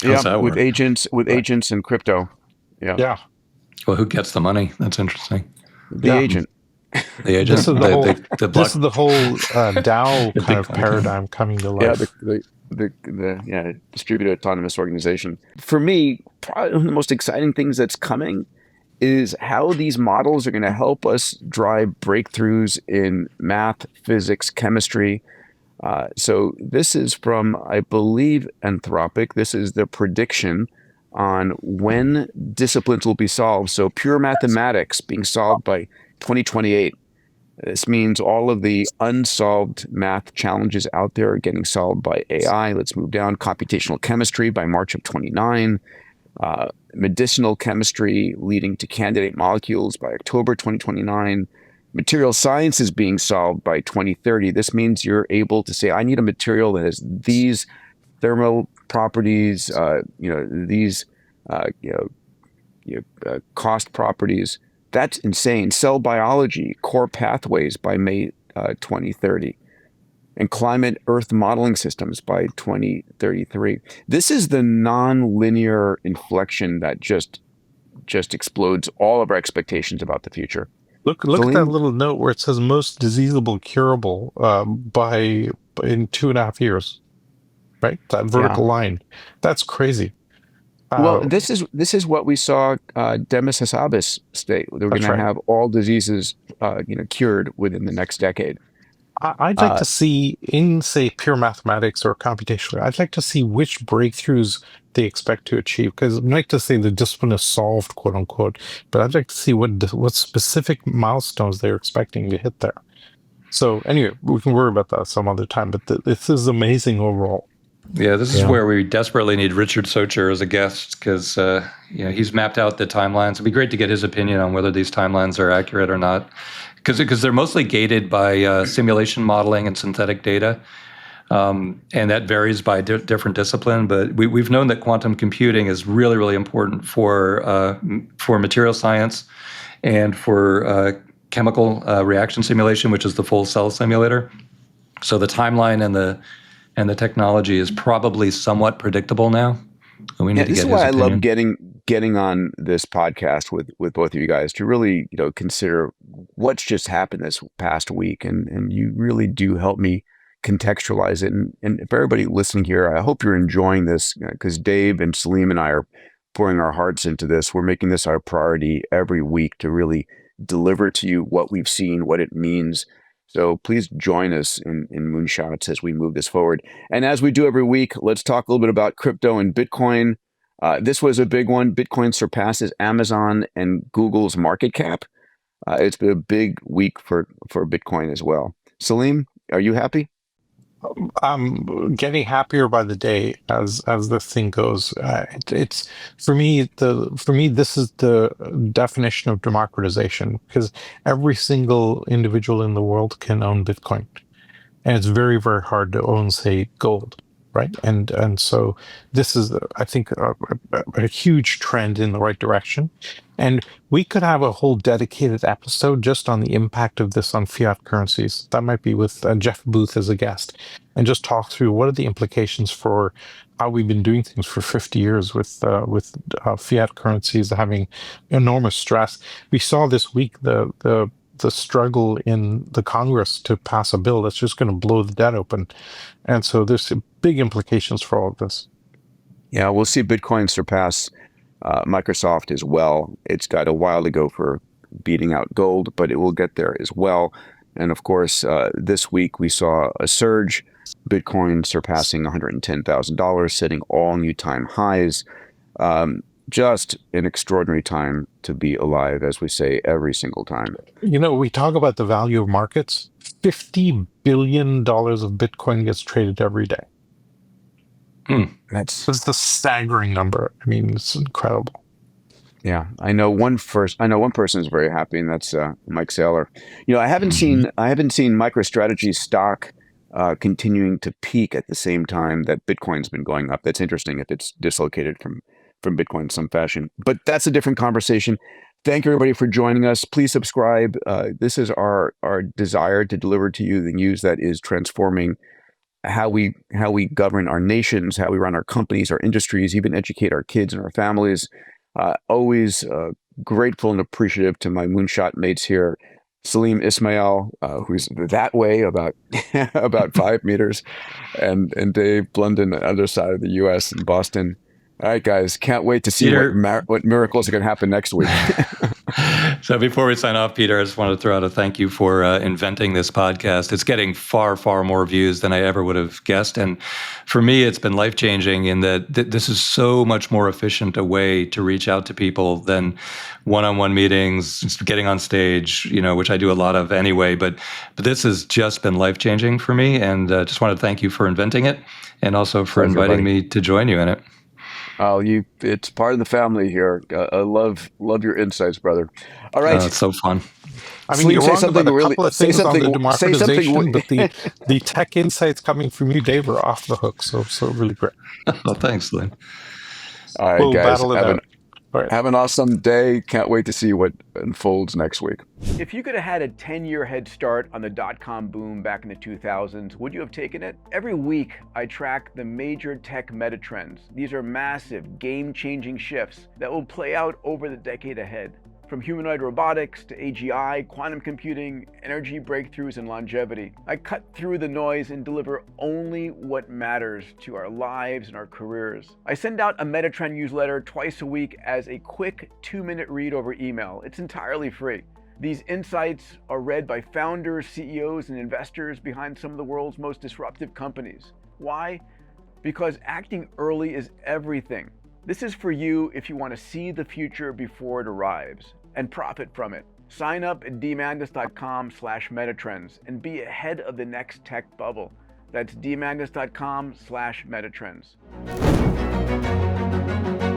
Speaker 1: Yeah, with agents and crypto.
Speaker 3: Yeah.
Speaker 2: Well, who gets the money? That's interesting.
Speaker 1: The agent.
Speaker 2: The agent.
Speaker 3: This is the whole DAO kind of paradigm coming to life.
Speaker 1: Yeah, the distributed autonomous organization. For me, probably one of the most exciting things that's coming is how these models are going to help us drive breakthroughs in math, physics, chemistry. So this is from, I believe, Anthropic. This is the prediction on when disciplines will be solved. So pure mathematics being solved by 2028. This means all of the unsolved math challenges out there are getting solved by AI. Let's move down. Computational chemistry by March of 29. medicinal chemistry leading to candidate molecules by October 2029. Material science is being solved by 2030. This means you're able to say, I need a material that has these thermal properties, these cost properties. That's insane. Cell biology, core pathways by May 2030, and climate Earth modeling systems by 2033. This is the non-linear inflection that just explodes all of our expectations about the future.
Speaker 3: Look at that little note where it says most diseasable curable in 2.5 years, right? That vertical line. That's crazy.
Speaker 1: Well, this is what we saw Demis Hassabis state. We're going to have all diseases, cured within the next decade.
Speaker 3: I'd like to see in, say, pure mathematics or computational, I'd like to see which breakthroughs they expect to achieve. Because I'd like to say the discipline is solved, quote unquote, but I'd like to see what specific milestones they're expecting to hit there. So anyway, we can worry about that some other time, but this is amazing overall.
Speaker 2: Yeah, this is where we desperately need Richard Socher as a guest because he's mapped out the timelines. It'd be great to get his opinion on whether these timelines are accurate or not, because they're mostly gated by simulation modeling and synthetic data, and that varies by different discipline. But we've known that quantum computing is really, really important for material science and for chemical reaction simulation, which is the full cell simulator. So the timeline and the technology is probably somewhat predictable now. We need to
Speaker 1: this
Speaker 2: get
Speaker 1: is why
Speaker 2: his
Speaker 1: I
Speaker 2: opinion.
Speaker 1: love getting on this podcast with both of you guys to really consider what's just happened this past week, and you really do help me contextualize it. And for everybody listening here, I hope you're enjoying this because Dave and Salim and I are pouring our hearts into this. We're making this our priority every week to really deliver to you what we've seen, what it means. So please join us in Moonshots as we move this forward. And as we do every week, let's talk a little bit about crypto and Bitcoin. This was a big one. Bitcoin surpasses Amazon and Google's market cap. It's been a big week for Bitcoin as well. Salim, are you happy?
Speaker 3: I'm getting happier by the day as this thing goes. It's for me. This is the definition of democratization because every single individual in the world can own Bitcoin, and it's very, very hard to own, say, gold, right? And so this is, I think, a huge trend in the right direction. And we could have a whole dedicated episode just on the impact of this on fiat currencies. That might be with Jeff Booth as a guest, and just talk through what are the implications for how we've been doing things for 50 years with fiat currencies having enormous stress. We saw this week the struggle in the Congress to pass a bill that's just going to blow the debt open. And so there's big implications for all of this.
Speaker 1: Yeah, we'll see Bitcoin surpass Microsoft as well. It's got a while to go for beating out gold, but it will get there as well. And of course, this week we saw a surge, Bitcoin surpassing $110,000, setting all new time highs. Just an extraordinary time to be alive, as we say every single time.
Speaker 3: We talk about the value of markets. $50 billion of Bitcoin gets traded every day. That's a staggering number. I mean, it's incredible.
Speaker 1: Yeah, I know one person is very happy, and that's Mike Saylor. I haven't seen MicroStrategy stock continuing to peak at the same time that Bitcoin's been going up. That's interesting if it's dislocated from Bitcoin in some fashion. But that's a different conversation. Thank you, everybody, for joining us. Please subscribe. This is our desire to deliver to you the news that is transforming how we govern our nations, how we run our companies, our industries, even educate our kids and our families. Always grateful and appreciative to my moonshot mates here. Salim Ismail, who's that way about 5 meters, and Dave Blundin on the other side of the U.S. in Boston. All right, guys, can't wait to see what miracles are going to happen next week.
Speaker 2: So before we sign off, Peter, I just wanted to throw out a thank you for inventing this podcast. It's getting far, far more views than I ever would have guessed. And for me, it's been life-changing in that this is so much more efficient a way to reach out to people than one-on-one meetings, just getting on stage, which I do a lot of anyway. But this has just been life-changing for me. And just wanted to thank you for inventing it and also for inviting me to join you in it.
Speaker 1: Oh, it's part of the family here. I love your insights, brother. All right.
Speaker 2: It's so fun.
Speaker 3: I mean,
Speaker 1: Salim,
Speaker 3: you're
Speaker 1: say
Speaker 3: wrong
Speaker 1: something
Speaker 3: about a
Speaker 1: really,
Speaker 3: couple of
Speaker 1: say
Speaker 3: things on the
Speaker 1: something, say something.
Speaker 3: democratization, but the tech insights coming from you, Dave, are off the hook. So really great.
Speaker 2: Oh, thanks, Lynn.
Speaker 1: All right,
Speaker 3: We'll
Speaker 1: guys,
Speaker 3: battle it out. All right.
Speaker 1: have an awesome day. Can't wait to see what unfolds next week.
Speaker 5: If you could have had a 10-year head start on the dot-com boom back in the 2000s, would you have taken it? Every week, I track the major tech meta trends. These are massive, game-changing shifts that will play out over the decade ahead. From humanoid robotics to AGI, quantum computing, energy breakthroughs, and longevity, I cut through the noise and deliver only what matters to our lives and our careers. I send out a Metatrend newsletter twice a week as a quick 2-minute read over email. It's entirely free. These insights are read by founders, CEOs, and investors behind some of the world's most disruptive companies. Why? Because acting early is everything. This is for you if you want to see the future before it arrives and profit from it. Sign up at Demandis.com/Metatrends and be ahead of the next tech bubble. That's Demandis.com/Metatrends.